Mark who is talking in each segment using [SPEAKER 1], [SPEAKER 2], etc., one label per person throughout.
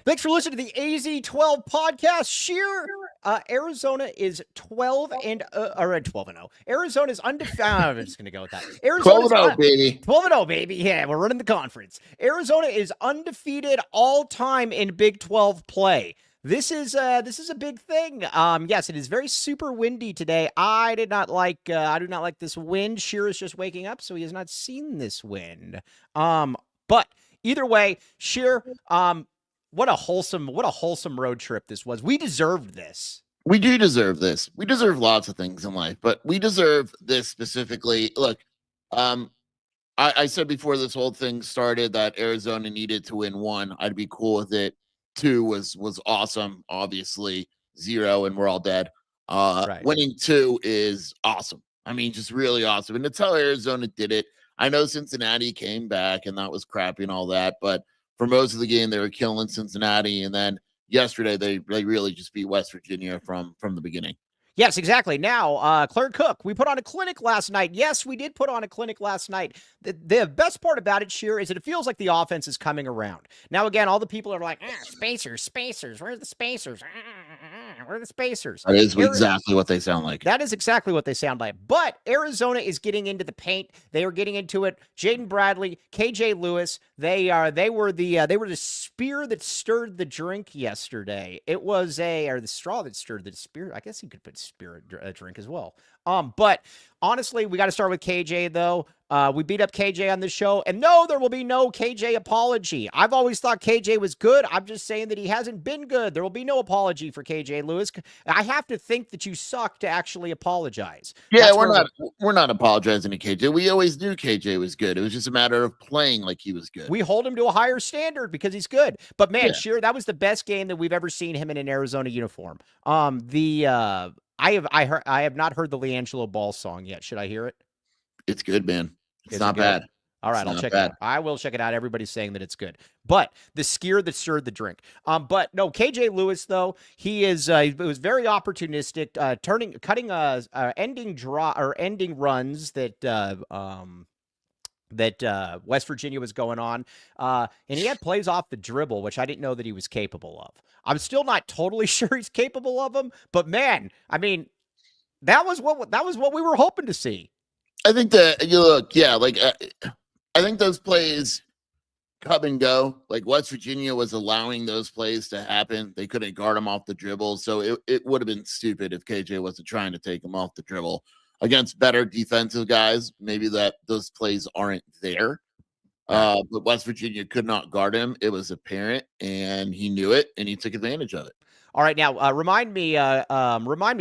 [SPEAKER 1] Thanks for listening to the AZ12 podcast. Arizona is 12 and 0. Arizona is undefeated. I'm just going to go with that. Arizona's
[SPEAKER 2] 12-0, baby.
[SPEAKER 1] 12-0, baby. Yeah, we're running the conference. Arizona is undefeated all time in Big 12 play. This is a big thing. Yes, it is very super windy today. I do not like this wind. Shear is just waking up, so he has not seen this wind. But either way, Shear, what a wholesome road trip this was. We deserved this.
[SPEAKER 2] We do deserve this. We deserve lots of things in life, but we deserve this specifically. Look, I said before this whole thing started that Arizona needed to win 1. I'd be cool with it. 2 was awesome. Obviously, 0 and we're all dead.
[SPEAKER 1] Right.
[SPEAKER 2] Winning 2 is awesome. I mean, just really awesome. And that's how Arizona did it. I know Cincinnati came back and that was crappy and all that, but for most of the game, they were killing Cincinnati. And then yesterday, they really just beat West Virginia from the beginning.
[SPEAKER 1] Yes, exactly. Now, Claire Cook, we put on a clinic last night. Yes, we did put on a clinic last night. The best part about it, Sheer, is that it feels like the offense is coming around. Now, again, all the people are like, spacers. Where's the spacers? Where are the spacers?
[SPEAKER 2] That is exactly what they sound like.
[SPEAKER 1] That is exactly what they sound like. But Arizona is getting into the paint. They are getting into it. Jaden Bradley, KJ Lewis, they were the spear that stirred the drink yesterday. It was the straw that stirred the spear. I guess you could put spear drink as well. But honestly, we got to start with KJ though. We beat up KJ on this show, and no, there will be no KJ apology. I've always thought KJ was good. I'm just saying that he hasn't been good. There will be no apology for KJ Lewis. I have to think that you suck to actually apologize.
[SPEAKER 2] Yeah, we're not apologizing to KJ. We always knew KJ was good. It was just a matter of playing like he was good.
[SPEAKER 1] We hold him to a higher standard because he's good. But man, Sheer, that was the best game that we've ever seen him in an Arizona uniform. I have not heard the LiAngelo Ball song yet. Should I hear it?
[SPEAKER 2] It's good, man. It's not bad.
[SPEAKER 1] All right, I'll check it out. I will check it out. Everybody's saying that it's good. But the skier that stirred the drink. But no, KJ Lewis though, he was very opportunistic, ending runs that West Virginia was going on. And he had plays off the dribble, which I didn't know that he was capable of. I'm still not totally sure he's capable of them, but man, I mean, that was what we were hoping to see.
[SPEAKER 2] I think that I think those plays come and go. Like West Virginia was allowing those plays to happen. They couldn't guard him off the dribble. So it would have been stupid if KJ wasn't trying to take him off the dribble against better defensive guys. Maybe that those plays aren't there. But West Virginia could not guard him. It was apparent, and he knew it, and he took advantage of it.
[SPEAKER 1] All right, now remind me,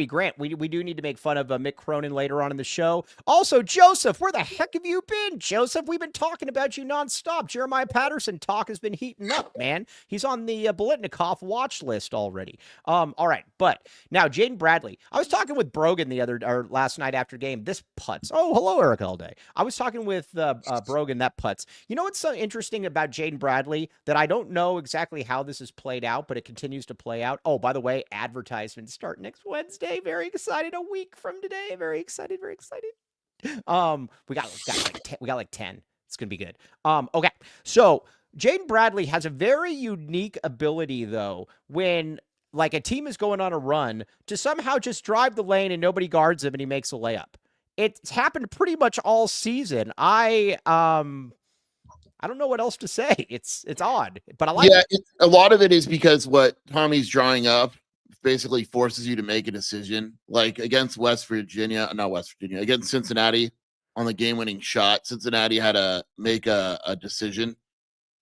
[SPEAKER 1] Grant. We do need to make fun of Mick Cronin later on in the show. Also, Joseph, where the heck have you been, Joseph? We've been talking about you nonstop. Jeremiah Patterson talk has been heating up, man. He's on the Bolitnikov watch list already. All right, but now Jaden Bradley. I was talking with Brogan last night after game. This putts. Oh, hello, Eric Alday. I was talking with Brogan. That putts. You know what's so interesting about Jaden Bradley that I don't know exactly how this is played out, but it continues to play out. Oh, by the way, advertisements start next Wednesday. Very excited. A week from today. Very excited. Very excited. We got like 10. It's gonna be good. Okay. So Jaden Bradley has a very unique ability though, when like a team is going on a run to somehow just drive the lane and nobody guards him and he makes a layup. It's happened pretty much all season. I don't know what else to say. It's odd, but I like it.
[SPEAKER 2] A lot of it is because what Tommy's drawing up basically forces you to make a decision. Like against against Cincinnati on the game-winning shot, Cincinnati had to make a decision,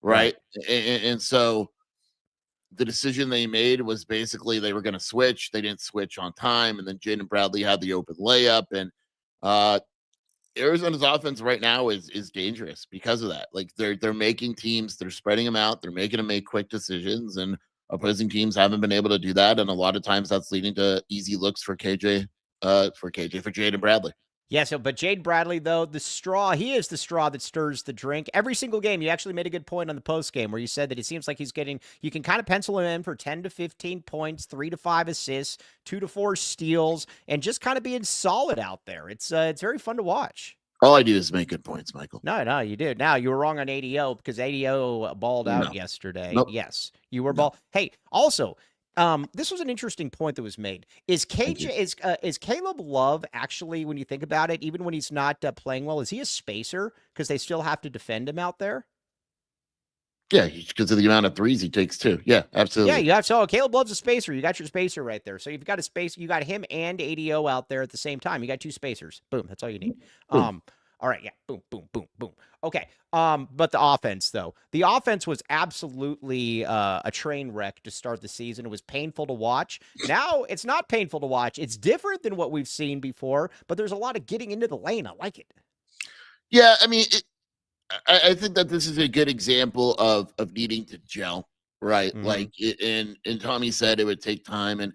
[SPEAKER 2] right? And so the decision they made was basically they were going to switch. They didn't switch on time, and then Jaden Bradley had the open layup, and Arizona's offense right now is dangerous because of that. Like they're making teams, they're spreading them out, they're making them make quick decisions, and opposing teams haven't been able to do that. And a lot of times that's leading to easy looks for Jaden Bradley.
[SPEAKER 1] Yeah, but Jaden Bradley, though, he is the straw that stirs the drink. Every single game, you actually made a good point on the post game where you said that it seems like you can kind of pencil him in for 10 to 15 points, 3 to 5 assists, 2 to 4 steals, and just kind of being solid out there. It's very fun to watch.
[SPEAKER 2] All I do is make good points, Michael.
[SPEAKER 1] No, you did. Now, you were wrong on ADO because ADO balled out
[SPEAKER 2] No.
[SPEAKER 1] yesterday.
[SPEAKER 2] Nope.
[SPEAKER 1] Yes, you were
[SPEAKER 2] No.
[SPEAKER 1] ball. Hey, also, this was an interesting point that was made. Is Caleb Love actually, when you think about it, even when he's not playing well, is he a spacer because they still have to defend him out there?
[SPEAKER 2] Yeah, because of the amount of threes he takes too. Yeah, absolutely.
[SPEAKER 1] Yeah, you have so Caleb Love's a spacer. You got your spacer right there. So you've got a space. You got him and ADO out there at the same time. You got two spacers. Boom. That's all you need.
[SPEAKER 2] Boom.
[SPEAKER 1] All right. Yeah. Boom. Boom. Boom. Boom. Okay. But the offense though, the offense was absolutely a train wreck to start the season. It was painful to watch. Now it's not painful to watch. It's different than what we've seen before. But there's a lot of getting into the lane. I like it.
[SPEAKER 2] Yeah, I mean, I think that this is a good example of needing to gel, right?
[SPEAKER 1] Mhm.
[SPEAKER 2] Like, and Tommy said it would take time. And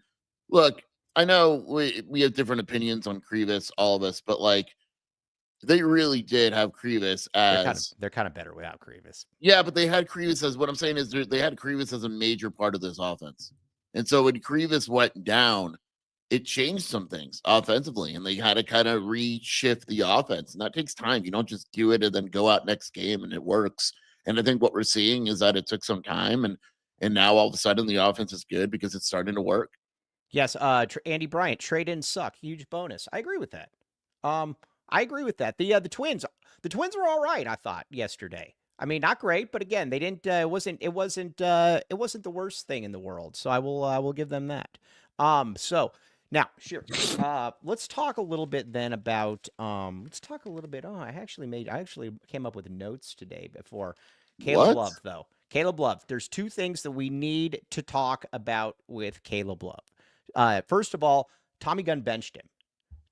[SPEAKER 2] look, I know we have different opinions on Krivas, all of us, but like, they really did have Krivas as
[SPEAKER 1] They're kind of better without Krivas.
[SPEAKER 2] yeah, but they had Krivas as what I'm saying is they had Krivas as a major part of this offense. And so when Krivas went down, it changed some things offensively, and they had to kind of reshift the offense. And that takes time. You don't just do it and then go out next game and it works. And I think what we're seeing is that it took some time, and now all of a sudden the offense is good because it's starting to work.
[SPEAKER 1] Yes, Andy Bryant, trade-ins suck. Huge bonus. I agree with that. I agree with that. The Twins were all right, I thought, yesterday. I mean, not great, but again, they didn't it wasn't the worst thing in the world. So I will give them that. So now, sure. Let's talk a little bit then about let's talk a little bit. Oh, I actually came up with notes today before Caleb
[SPEAKER 2] What?
[SPEAKER 1] Love though. Caleb Love. There's two things that we need to talk about with Caleb Love. First of all, Tommy Gunn benched him.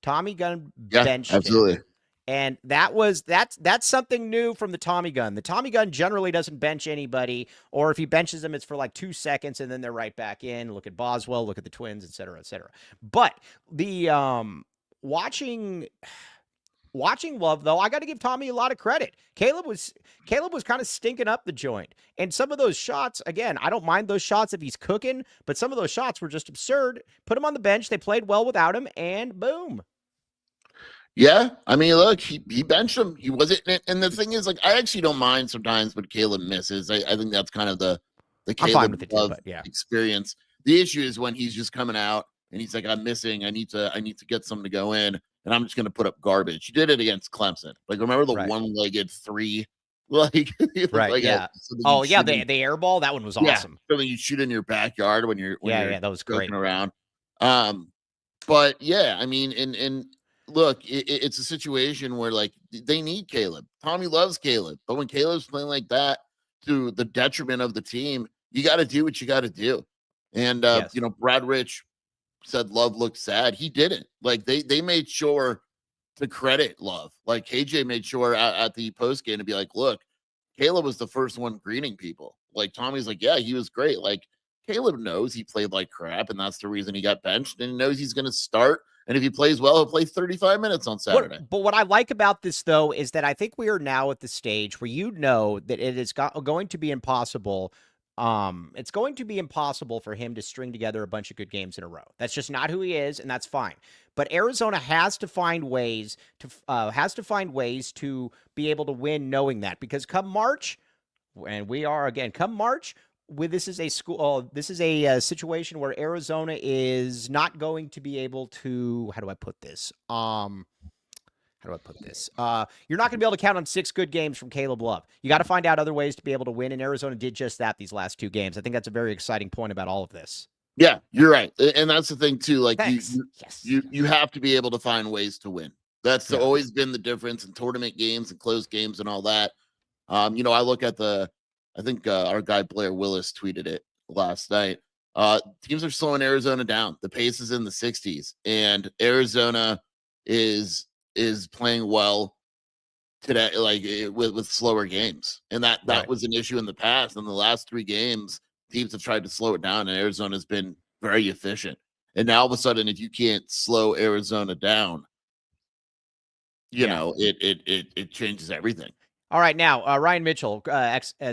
[SPEAKER 1] Tommy Gunn
[SPEAKER 2] Yeah,
[SPEAKER 1] benched
[SPEAKER 2] absolutely.
[SPEAKER 1] him. And that's something new from the Tommy Gun. The Tommy Gun generally doesn't bench anybody, or if he benches them, it's for like 2 seconds and then they're right back in. Look at Boswell, look at the Twins, et cetera, et cetera. But the watching Love though, I got to give Tommy a lot of credit. Caleb was kind of stinking up the joint, and some of those shots, again, I don't mind those shots if he's cooking, but some of those shots were just absurd. Put him on the bench, they played well without him, and boom.
[SPEAKER 2] Yeah, I mean, look, he benched him. He wasn't, and the thing is, like, I actually don't mind sometimes when Caleb misses. I think that's kind of the
[SPEAKER 1] I'm fine
[SPEAKER 2] Caleb
[SPEAKER 1] with it too,
[SPEAKER 2] Love
[SPEAKER 1] but yeah.
[SPEAKER 2] experience. The issue is when he's just coming out and he's like, "I'm missing. I need to get something to go in, and I'm just going to put up garbage." He did it against Clemson. Like, remember the
[SPEAKER 1] Right.
[SPEAKER 2] one-legged three? Like,
[SPEAKER 1] Right.
[SPEAKER 2] like
[SPEAKER 1] Yeah. The air ball, that one was awesome.
[SPEAKER 2] something you shoot in your backyard when you're
[SPEAKER 1] Yeah, that was great.
[SPEAKER 2] joking around. But yeah, I mean, and look, it's a situation where like they need Caleb. Tommy loves Caleb, but when Caleb's playing like that to the detriment of the team, you got to do what you got to do. And
[SPEAKER 1] Yes.
[SPEAKER 2] Brad Rich said Love looked sad. He didn't. Like they made sure to credit Love. Like KJ made sure at the post game to be like, look, Caleb was the first one greeting people. Like Tommy's like, yeah, he was great. Like Caleb knows he played like crap, and that's the reason he got benched. And he knows he's going to start. And if he plays well, he'll play 35 minutes on Saturday.
[SPEAKER 1] But what I like about this, though, is that I think we are now at the stage where you know that it is going to be impossible. It's going to be impossible for him to string together a bunch of good games in a row. That's just not who he is, and that's fine. But Arizona has to find ways to be able to win, knowing that, because come March, and we are again come March. This is a situation where Arizona is not going to be able to. How do I put this? You're not going to be able to count on 6 good games from Caleb Love. You got to find out other ways to be able to win, and Arizona did just that these last 2 games. I think that's a very exciting point about all of this.
[SPEAKER 2] Yeah, you're right, and that's the thing too. Like you have to be able to find ways to win. That's always been the difference in tournament games and close games and all that. I look at I think our guy Blair Willis tweeted it last night. Teams are slowing Arizona down. The pace is in the 60s, and Arizona is playing well today, like with slower games. And that was an issue in the past. In the last 3 games, teams have tried to slow it down, and Arizona's been very efficient. And now all of a sudden, if you can't slow Arizona down, it changes everything.
[SPEAKER 1] All right, now, Ryan Mitchell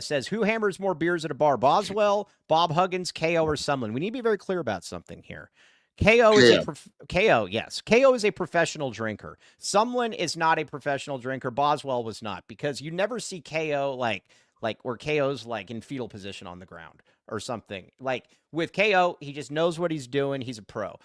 [SPEAKER 1] says, who hammers more beers at a bar, Boswell, Bob Huggins, KO, or Sumlin? We need to be very clear about something here. KO is
[SPEAKER 2] Yeah.
[SPEAKER 1] KO, yes. KO is a professional drinker. Sumlin is not a professional drinker. Boswell was not, because you never see KO like where KO's like in fetal position on the ground or something. Like with KO, he just knows what he's doing. He's a pro.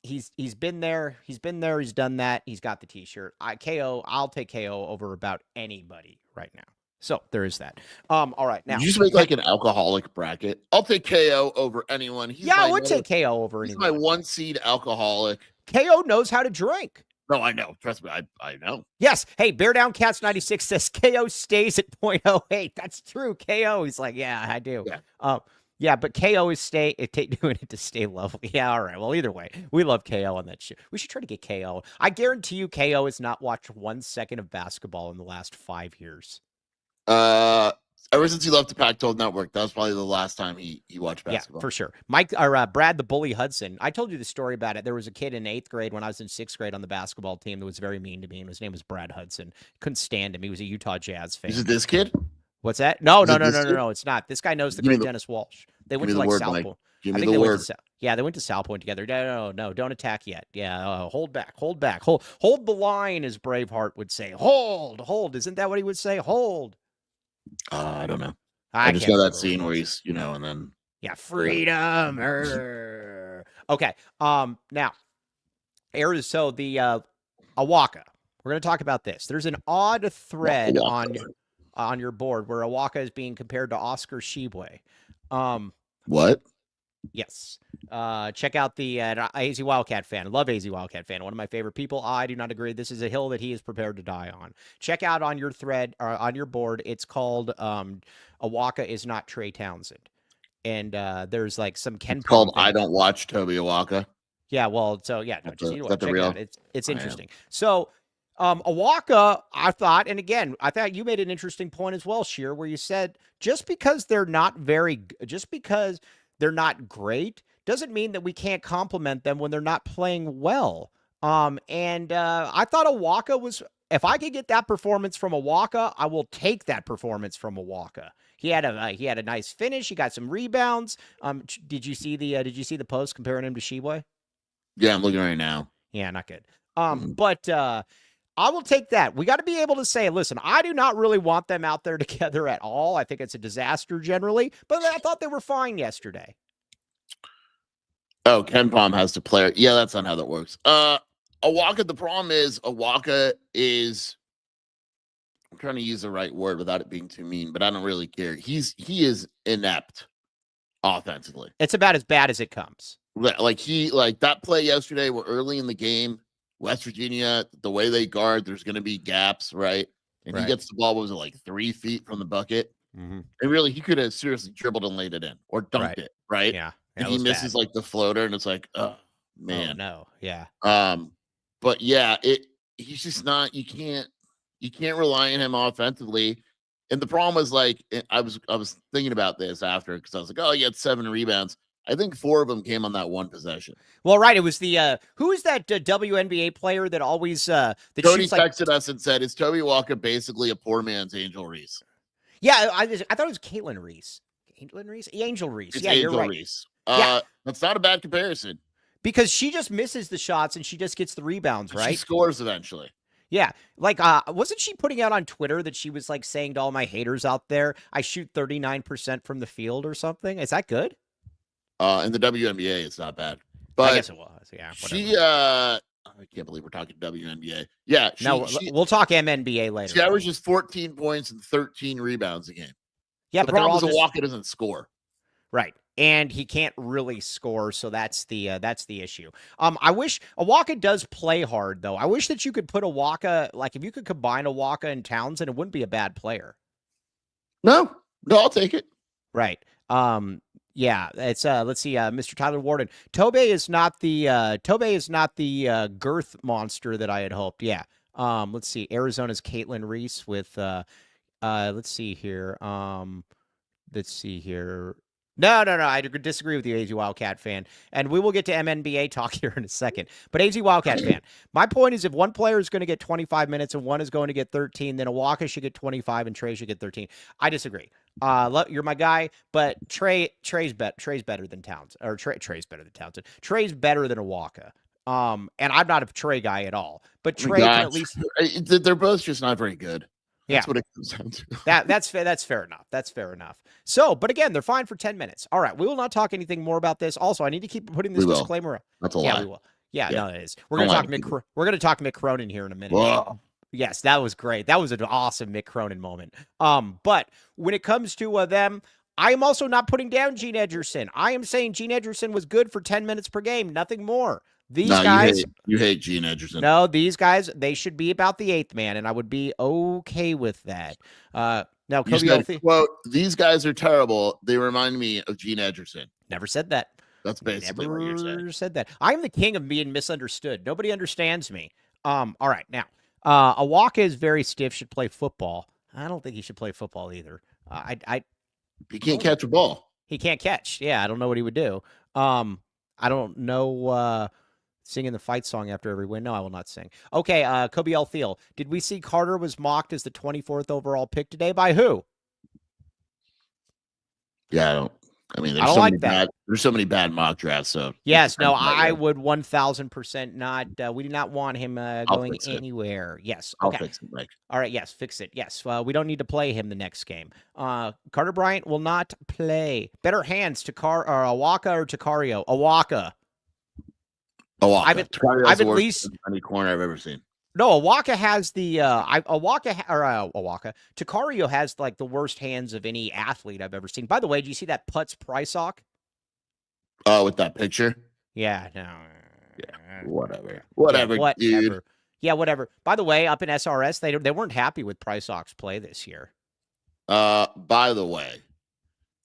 [SPEAKER 1] He's been there. He's done that. He's got the t-shirt. I'll take KO over about anybody right now. So there is that. All right. Now
[SPEAKER 2] you just make like an alcoholic bracket. I'll take KO over anyone.
[SPEAKER 1] I would take KO over
[SPEAKER 2] he's
[SPEAKER 1] anyone.
[SPEAKER 2] my 1 seed alcoholic.
[SPEAKER 1] KO knows how to drink.
[SPEAKER 2] No, I know. Trust me, I know.
[SPEAKER 1] Yes. Hey, Bear Down Cats 96 says KO stays at 0.08. That's true. KO. He's like, yeah, I do. Yeah. But KO is doing it to stay lovely. Yeah. All right. Well, either way, we love KO on that show. We should try to get KO. I guarantee you, KO has not watched 1 second of basketball in the last 5 years.
[SPEAKER 2] Ever since he left the Pac-12 Network, that was probably the last time he watched basketball.
[SPEAKER 1] Yeah, for sure. Brad the Bully Hudson. I told you the story about it. There was a kid in 8th grade when I was in 6th grade on the basketball team that was very mean to me, and his name was Brad Hudson. Couldn't stand him. He was a Utah Jazz fan.
[SPEAKER 2] Is it this kid?
[SPEAKER 1] What's that? No. It's not. This guy knows the great Dennis Walsh. They went to like South Point.
[SPEAKER 2] Give me the word.
[SPEAKER 1] They went to South Point together. No, don't attack yet. Yeah, hold back. Hold the line, as Braveheart would say. Hold. Isn't that what he would say? Hold.
[SPEAKER 2] I don't know. I just know that scene where he's, and then
[SPEAKER 1] freedom. Okay. Now, so the Awaka. We're going to talk about this. There's an odd thread on your board where Awaka is being compared to Oscar Tshiebwe.
[SPEAKER 2] What?
[SPEAKER 1] Yes. Check out the AZ Wildcat fan. I love AZ Wildcat fan. One of my favorite people. I do not agree. This is a hill that he is prepared to die on. Check out on your thread or on your board. It's called Awaka is not Trey Townsend. And there's like some Ken
[SPEAKER 2] called I don't watch Toby Awaka.
[SPEAKER 1] Yeah, well, so yeah, no, just check it out. It's interesting. So Awaka, I thought, and again, I thought you made an interesting point as well, Sheer, where you said just because they're not great doesn't mean that we can't compliment them when they're not playing well. I thought Awaka was, if I could get that performance from Awaka, I will take that performance from Awaka. He had a nice finish. He got some rebounds. Did you see the post comparing him to Tshiebwe?
[SPEAKER 2] Yeah, I'm looking right now.
[SPEAKER 1] Yeah, not good. But I will take that. We got to be able to say, listen, I do not really want them out there together at all. I think it's a disaster generally, but I thought they were fine yesterday.
[SPEAKER 2] Oh, Ken Pom has to play. Yeah, that's not how that works. Awaka, the problem is Awaka is, I'm trying to use the right word without it being too mean, but I don't really care. He is inept offensively.
[SPEAKER 1] It's about as bad as it comes.
[SPEAKER 2] Like that play yesterday where early in the game, West Virginia, the way they guard, there's going to be gaps, right? And he gets the ball, what was it, like 3 feet from the bucket?
[SPEAKER 1] Mm-hmm.
[SPEAKER 2] And really, he could have seriously dribbled and laid it in or dunked it, right?
[SPEAKER 1] Yeah.
[SPEAKER 2] And he misses like the floater, and it's like, oh man,
[SPEAKER 1] no, yeah.
[SPEAKER 2] But yeah, he's just not. You can't rely on him offensively. And the problem is, like, I was thinking about this after, because I was like, oh, he had 7 rebounds. I think 4 of them came on that one possession.
[SPEAKER 1] Well, right. It was the who is that WNBA player that always that
[SPEAKER 2] Cody texted us and said, "Is Toby Walker basically a poor man's Angel Reese?"
[SPEAKER 1] Yeah, I thought it was Caitlin Reese. Angel Reese.
[SPEAKER 2] It's
[SPEAKER 1] yeah,
[SPEAKER 2] Angel
[SPEAKER 1] you're right.
[SPEAKER 2] Reese. That's not a bad comparison,
[SPEAKER 1] because she just misses the shots and she just gets the rebounds, right?
[SPEAKER 2] She scores eventually.
[SPEAKER 1] Yeah. Like, wasn't she putting out on Twitter that she was like saying to all my haters out there, I shoot 39% from the field or something? Is that good?
[SPEAKER 2] In the WNBA, it's not bad. But
[SPEAKER 1] I guess it was. Yeah.
[SPEAKER 2] She, I can't believe we're talking WNBA. Yeah.
[SPEAKER 1] We'll talk MNBA later.
[SPEAKER 2] She averages 14 points and 13 rebounds a game.
[SPEAKER 1] Yeah,
[SPEAKER 2] the
[SPEAKER 1] but
[SPEAKER 2] problem is Awaka doesn't score.
[SPEAKER 1] Right. And he can't really score, so that's the issue. I wish Awaka does play hard, though. I wish that you could put Awaka, like if you could combine Awaka and Townsend, it wouldn't be a bad player.
[SPEAKER 2] No, I'll take it.
[SPEAKER 1] Right. Yeah, it's let's see, Mr. Tyler Warden. Tobe is not the girth monster that I had hoped. Yeah. Let's see. Arizona's Caitlin Reese with let's see here. No. I disagree with you, AZ Wildcat fan. And we will get to MNBA talk here in a second. But AZ Wildcat fan, my point is if one player is going to get 25 minutes and one is going to get 13, then Awaka should get 25 and Trey should get 13. I disagree. You're my guy, but Trey's better than Townsend, or Trey's better than Townsend. Trey's better than Awaka. And I'm not a Trey guy at all, but
[SPEAKER 2] Oh my
[SPEAKER 1] Trey can
[SPEAKER 2] gosh.
[SPEAKER 1] at least.
[SPEAKER 2] They're both just not very good.
[SPEAKER 1] Yeah,
[SPEAKER 2] That's what it comes down to.
[SPEAKER 1] that's fair. That's fair enough. That's fair enough. So, but again, they're fine for 10 minutes. All right, we will not talk anything more about this. Also, I need to keep putting this
[SPEAKER 2] We will.
[SPEAKER 1] disclaimer up.
[SPEAKER 2] That's a
[SPEAKER 1] Yeah,
[SPEAKER 2] lie.
[SPEAKER 1] we will. Yeah,
[SPEAKER 2] Yeah.
[SPEAKER 1] no, it is. We're
[SPEAKER 2] Don't
[SPEAKER 1] gonna
[SPEAKER 2] lie
[SPEAKER 1] talk
[SPEAKER 2] to people.
[SPEAKER 1] We're gonna talk Mick Cronin here in a minute.
[SPEAKER 2] Whoa.
[SPEAKER 1] Yes, that was great. That was an awesome Mick Cronin moment. But when it comes to them, I am also not putting down Gene Edgerson. I am saying Gene Edgerson was good for 10 minutes per game, nothing more. These guys,
[SPEAKER 2] you hate Gene Edgerson.
[SPEAKER 1] no, these guys, they should be about the eighth man, and I would be okay with that. Now,
[SPEAKER 2] You
[SPEAKER 1] Kobe
[SPEAKER 2] said, quote, these guys are terrible. They remind me of Gene Edgerson.
[SPEAKER 1] never said that.
[SPEAKER 2] That's basically what you're saying.
[SPEAKER 1] Never said that. I'm the king of being misunderstood. Nobody understands me. All right, now, Awaka is very stiff. Should play football. I don't think he should play football either.
[SPEAKER 2] He can't catch a ball.
[SPEAKER 1] He can't catch. Yeah, I don't know what he would do. I don't know. Singing the fight song after every win. No, I will not sing. Okay, Kobe L. Thiel. Did we see Carter was mocked as the 24th overall pick today? By who?
[SPEAKER 2] Yeah, I mean, there's so many bad mock drafts. So
[SPEAKER 1] yes, no, I would 1,000% not. We do not want him going anywhere. Yes, okay.
[SPEAKER 2] I'll fix it, Mike.
[SPEAKER 1] All right, yes, fix it. Yes, we don't need to play him the next game. Carter Bryant will not play. Better hands to Awaka or Takario? Awaka. I've at least
[SPEAKER 2] any corner I've ever seen.
[SPEAKER 1] No, Awaka has the Awaka. Takario has like the worst hands of any athlete I've ever seen. By the way, do you see that Putz Prysock?
[SPEAKER 2] Oh, with that picture?
[SPEAKER 1] Yeah, no.
[SPEAKER 2] Yeah, whatever, dude.
[SPEAKER 1] Yeah, whatever. By the way, up in SRS, they weren't happy with Prysock's play this year.
[SPEAKER 2] By the way,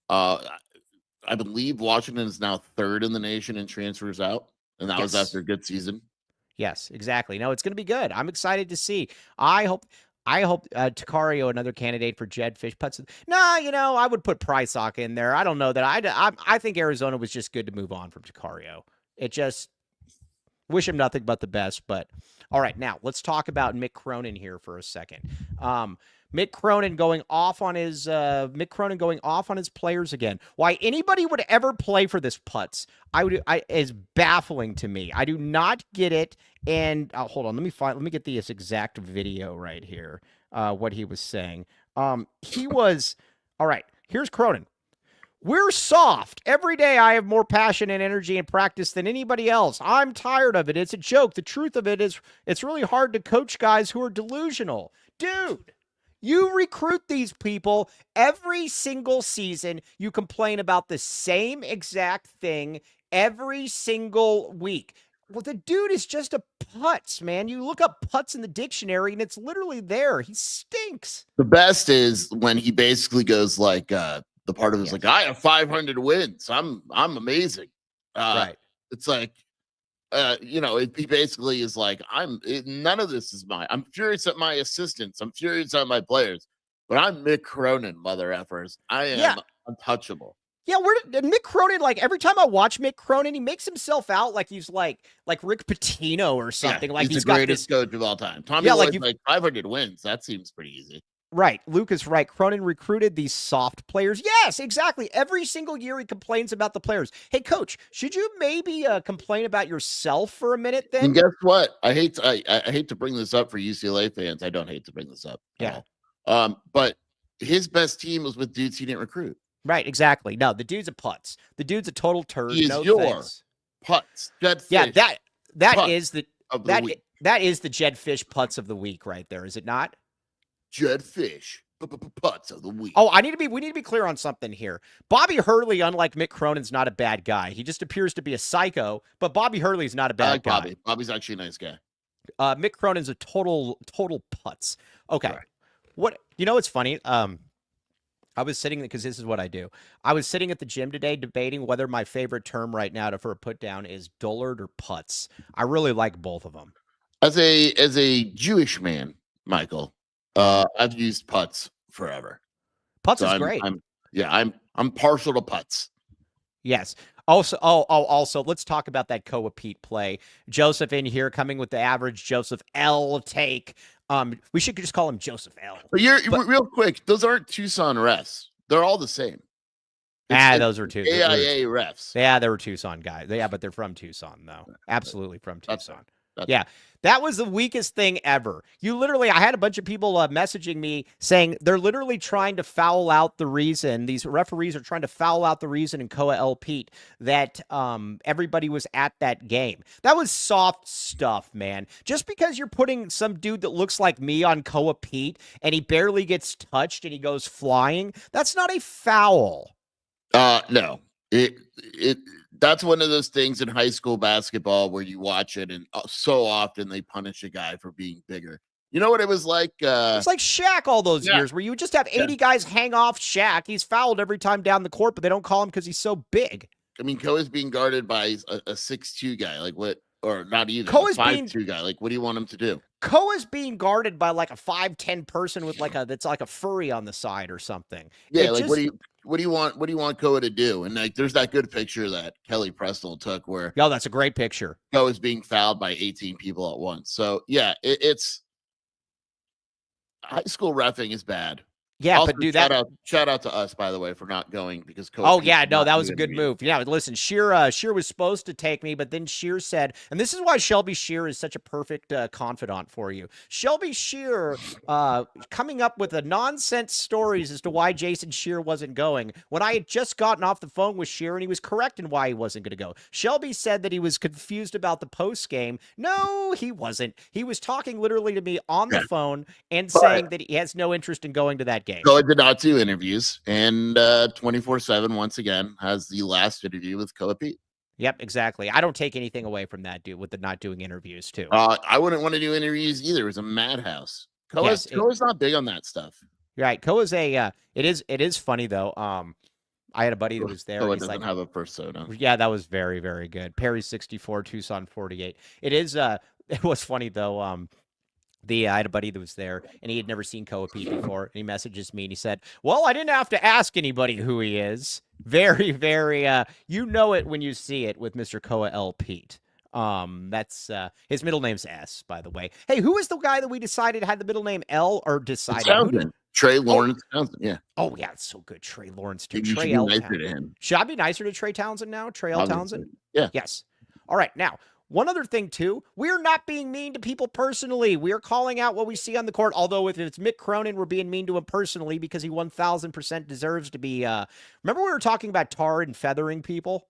[SPEAKER 2] I believe Washington is now third in the nation in transfers out. And that was after a good season.
[SPEAKER 1] Yes, exactly. No, it's going to be good. I'm excited to see. I hope Takario, another candidate for Jed Fish Putz. No, I would put Prysock in there. I don't know that. I think Arizona was just good to move on from Takario. It just wish him nothing but the best. But all right, now let's talk about Mick Cronin here for a second. Mick Cronin going off on his players again. Why anybody would ever play for this Putz, is baffling to me. I do not get it. And hold on, let me get this exact video right here. What he was saying. He was all right. Here's Cronin. We're soft. Every day I have more passion and energy in practice than anybody else. I'm tired of it. It's a joke. The truth of it is it's really hard to coach guys who are delusional. Dude. You recruit these people every single season. You complain about the same exact thing every single week. Well, the dude is just a putz, man. You look up putz in the dictionary and it's literally there. He stinks.
[SPEAKER 2] The best is when he basically goes like, the part of it is like, I have 500 wins. I'm amazing.
[SPEAKER 1] Right.
[SPEAKER 2] It's like, he basically is like, none of this is mine. I'm furious at my assistants. I'm furious at my players, but I'm Mick Cronin, mother effers. I am untouchable.
[SPEAKER 1] Yeah, Mick Cronin, like every time I watch Mick Cronin, he makes himself out like he's like Rick Pitino or something.
[SPEAKER 2] Yeah,
[SPEAKER 1] like
[SPEAKER 2] he's the greatest coach of all time. Tommy Lloyd's like 500 wins. That seems pretty easy.
[SPEAKER 1] Right. Lucas, right. Cronin recruited these soft players. Yes, exactly. Every single year he complains about the players. Hey, coach, should you maybe complain about yourself for a minute then?
[SPEAKER 2] And guess what? I hate to bring this up for UCLA fans. I don't hate to bring this up.
[SPEAKER 1] Yeah.
[SPEAKER 2] But his best team was with dudes he didn't recruit.
[SPEAKER 1] Right, exactly. No, the dude's a putz. The dude's a total turd.
[SPEAKER 2] He is putz. Jed Fish.
[SPEAKER 1] Yeah, that is the Jed Fish putz of the week right there, is it not?
[SPEAKER 2] Jed Fish, putz of the week.
[SPEAKER 1] Oh, we need to be clear on something here. Bobby Hurley, unlike Mick Cronin's not a bad guy. He just appears to be a psycho, but Bobby Hurley's not a bad guy.
[SPEAKER 2] Bobby. Bobby's actually a nice guy.
[SPEAKER 1] Mick Cronin's a total putz. Okay. Right. What's funny? I was sitting, because this is what I do. I was sitting at the gym today debating whether my favorite term right now for a put down is dullard or putz. I really like both of them.
[SPEAKER 2] As a Jewish man, Michael, I've used putz forever.
[SPEAKER 1] Putz is great.
[SPEAKER 2] I'm partial to putz.
[SPEAKER 1] Yes. Also, let's talk about that Koa Pete play. Joseph in here coming with the average Joseph L take. We should just call him Joseph L.
[SPEAKER 2] But real quick, those aren't Tucson refs. They're all the same.
[SPEAKER 1] Those are two
[SPEAKER 2] AIA refs.
[SPEAKER 1] Yeah, they were Tucson guys. Yeah, but they're from Tucson, though. Absolutely from Tucson.
[SPEAKER 2] Yeah,
[SPEAKER 1] that was the weakest thing ever. I had a bunch of people messaging me saying they're literally trying to foul out the reason, these referees are trying to foul out the reason in Koa El Pete that everybody was at that game. That was soft stuff, man. Just because you're putting some dude that looks like me on Koa Pete and he barely gets touched and he goes flying, that's not a foul.
[SPEAKER 2] No. That's one of those things in high school basketball where you watch it and so often they punish a guy for being bigger. You know what it was like?
[SPEAKER 1] It's like Shaq all those years where you would just have 80 guys hang off Shaq. He's fouled every time down the court, but they don't call him because he's so big.
[SPEAKER 2] I mean, Koa's being guarded by a 6'2" guy. Like what? Or not either.
[SPEAKER 1] Koa's
[SPEAKER 2] a 5'2" guy. Like what do you want him to do?
[SPEAKER 1] Koa's being guarded by like a 5'10" person with that's like a furry on the side or something.
[SPEAKER 2] Yeah, what do you want Koa to do? And like, there's that good picture that Kelly Prestel took where
[SPEAKER 1] that's a great picture.
[SPEAKER 2] Koa is being fouled by 18 people at once. So yeah, it's high school reffing is bad.
[SPEAKER 1] Yeah,
[SPEAKER 2] also,
[SPEAKER 1] but dude,
[SPEAKER 2] shout out to us, by the way, for not going because
[SPEAKER 1] Koa. That was a good move. Yeah, listen, Sheer was supposed to take me, but then Sheer said, and this is why Shelby Sheer is such a perfect confidant for you. Shelby Sheer coming up with the nonsense stories as to why Jason Sheer wasn't going. When I had just gotten off the phone with Sheer and he was correct in why he wasn't going to go. Shelby said that he was confused about the post game. No, he wasn't. He was talking literally to me on the phone and saying that he has no interest in going to that game.
[SPEAKER 2] Koa did not do interviews, and 24/7 once again has the last interview with Koa Pete.
[SPEAKER 1] Yep, exactly. I don't take anything away from that dude with the not doing interviews too.
[SPEAKER 2] I wouldn't want to do interviews either. It was a madhouse. Koa's not big on that stuff.
[SPEAKER 1] Right. Koa's it is funny though. I had a buddy that was there.
[SPEAKER 2] Koa doesn't have a persona.
[SPEAKER 1] Yeah, that was very, very good. Perry 64, Tucson 48. It was funny though. I had a buddy that was there, and he had never seen Koa Pete before, and he messages me, and he said, well, I didn't have to ask anybody who he is. Very, very, you know it when you see it with Mr. Koa L. Pete. That's, his middle name's S, by the way. Hey, who is the guy that we decided had the middle name L, or decided?
[SPEAKER 2] Trey Lawrence Townsend, yeah.
[SPEAKER 1] Oh, yeah, it's so good. Trey Lawrence, too.
[SPEAKER 2] Trey L. Nicer to him.
[SPEAKER 1] Should I be nicer to Trey Townsend now? Trey L. Townsend?
[SPEAKER 2] Yeah.
[SPEAKER 1] Yes. All right, now, one other thing, too, we're not being mean to people personally. We are calling out what we see on the court, although if it's Mick Cronin, we're being mean to him personally because he 1,000% deserves to be. Remember we were talking about tar and feathering people?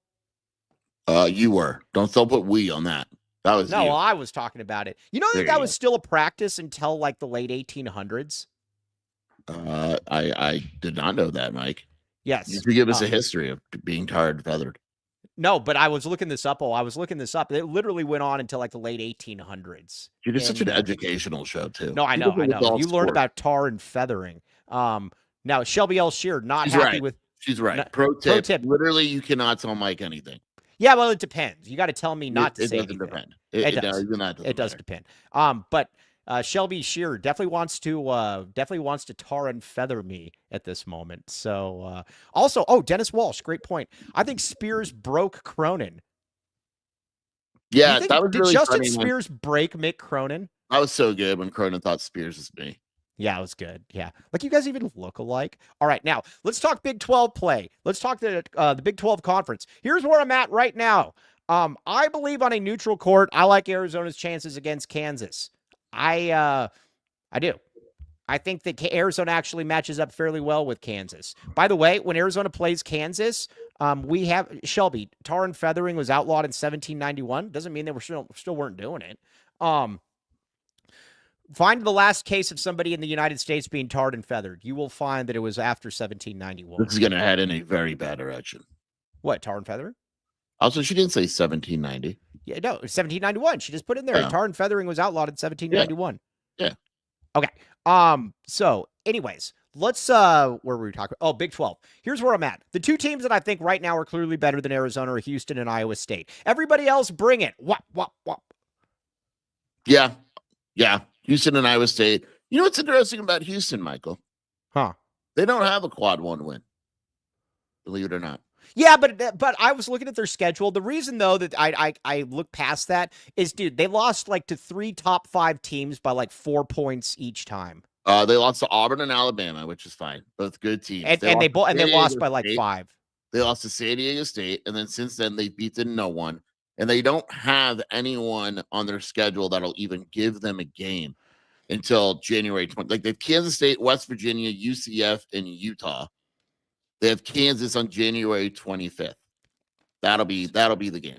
[SPEAKER 2] You were. Don't put we on that. That was
[SPEAKER 1] No,
[SPEAKER 2] you.
[SPEAKER 1] I was talking about it. You know that was still a practice until like the late 1800s?
[SPEAKER 2] I did not know that, Mike.
[SPEAKER 1] Yes.
[SPEAKER 2] You could give us a history of being tarred and feathered.
[SPEAKER 1] No, but I was looking this up. It literally went on until like the late 1800s.
[SPEAKER 2] Dude, it's such an educational show, too.
[SPEAKER 1] No, I know. You learn about tar and feathering. Now, Shelby L. Shear, not happy with...
[SPEAKER 2] She's right. Pro tip. Literally, you cannot tell Mike anything.
[SPEAKER 1] Yeah, well, it depends. You got to tell me not to say anything.
[SPEAKER 2] It doesn't depend.
[SPEAKER 1] It does depend. But Shelby Shear definitely wants to tar and feather me at this moment. So also, Dennis Walsh, great point. I think Spears broke Cronin.
[SPEAKER 2] Yeah, that was
[SPEAKER 1] did
[SPEAKER 2] really
[SPEAKER 1] Justin
[SPEAKER 2] funny,
[SPEAKER 1] Spears break Mick Cronin?
[SPEAKER 2] That was so good when Cronin thought Spears was me.
[SPEAKER 1] Yeah, it was good. Yeah. Like, you guys even look alike. All right, now, let's talk Big 12 play. Let's talk the Big 12 conference. Here's where I'm at right now. I believe on a neutral court, I like Arizona's chances against Kansas. I do. I think that Arizona actually matches up fairly well with Kansas. By the way, when Arizona plays Kansas, we have Shelby. Tar and feathering was outlawed in 1791. Doesn't mean they were still weren't doing it. Find the last case of somebody in the United States being tarred and feathered. You will find that it was after 1791.
[SPEAKER 2] This is going to head in a very bad direction.
[SPEAKER 1] What, tar and feathering?
[SPEAKER 2] Also, she didn't say 1790.
[SPEAKER 1] Yeah, no, 1791. She just put in there. Yeah. Tar and feathering was outlawed in 1791.
[SPEAKER 2] Yeah.
[SPEAKER 1] Okay. So, anyways, let's where were we talking? Oh, Big 12. Here's where I'm at. The two teams that I think right now are clearly better than Arizona are Houston and Iowa State. Everybody else, bring it. Whop.
[SPEAKER 2] Yeah. Houston and Iowa State. You know what's interesting about Houston, Michael?
[SPEAKER 1] Huh?
[SPEAKER 2] They don't have a quad one win. Believe it or not.
[SPEAKER 1] Yeah, but I was looking at their schedule. The reason, though, that I look past that is, dude, they lost like to 3 top 5 teams by like 4 points each time.
[SPEAKER 2] They lost to Auburn and Alabama, which is fine. Both good teams.
[SPEAKER 1] And they lost by like 5.
[SPEAKER 2] They lost to San Diego State, and then since then they've beaten no one, and they don't have anyone on their schedule that'll even give them a game until January 20. Like they have Kansas State, West Virginia, UCF, and Utah. They have Kansas on January 25th. That'll be the game.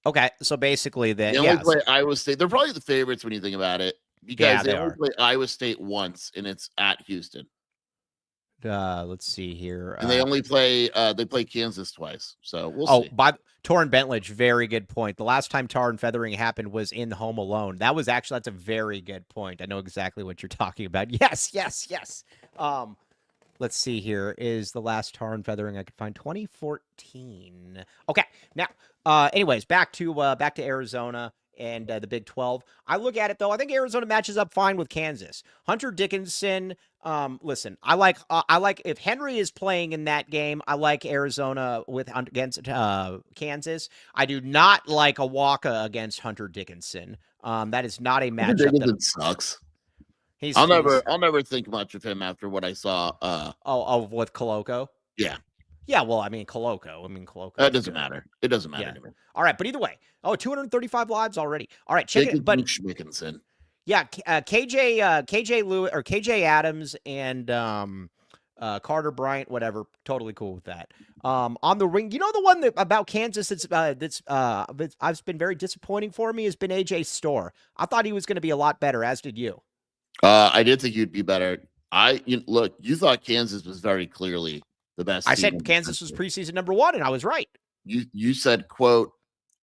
[SPEAKER 1] Okay, so basically
[SPEAKER 2] they only play Iowa State. They're probably the favorites when you think about it, because they only play Iowa State once, and it's at Houston.
[SPEAKER 1] Let's see here.
[SPEAKER 2] And they only play Kansas twice. So we'll see.
[SPEAKER 1] By Torrin Bentledge, very good point. The last time tar and feathering happened was in Home Alone. That's a very good point. I know exactly what you're talking about. Yes. Let's see here. Is the last tar and feathering I could find 2014. Okay. Now, anyways, back to Arizona and the Big 12. I look at it though. I think Arizona matches up fine with Kansas. Hunter Dickinson. Listen, I like if Henry is playing in that game. I like Arizona against Kansas. I do not like a Waka against Hunter Dickinson. That is not a matchup.
[SPEAKER 2] Dickinson sucks. I'll never think much of him after what I saw.
[SPEAKER 1] With Coloco.
[SPEAKER 2] Yeah.
[SPEAKER 1] Yeah, well, I mean, Coloco.
[SPEAKER 2] That doesn't matter. It doesn't matter to me.
[SPEAKER 1] All right, but either way. 235 lives already. All right, check it. But
[SPEAKER 2] Schmickinson.
[SPEAKER 1] Yeah, KJ Lewis or KJ Adams and Carter Bryant, whatever. Totally cool with that. On the ring, you know the one about Kansas that's been very disappointing for me has been AJ Storr. I thought he was going to be a lot better, as did you.
[SPEAKER 2] I did think you'd be better. Look, you thought Kansas was very clearly the best.
[SPEAKER 1] I said Kansas was preseason number 1, and I was right.
[SPEAKER 2] You said, quote,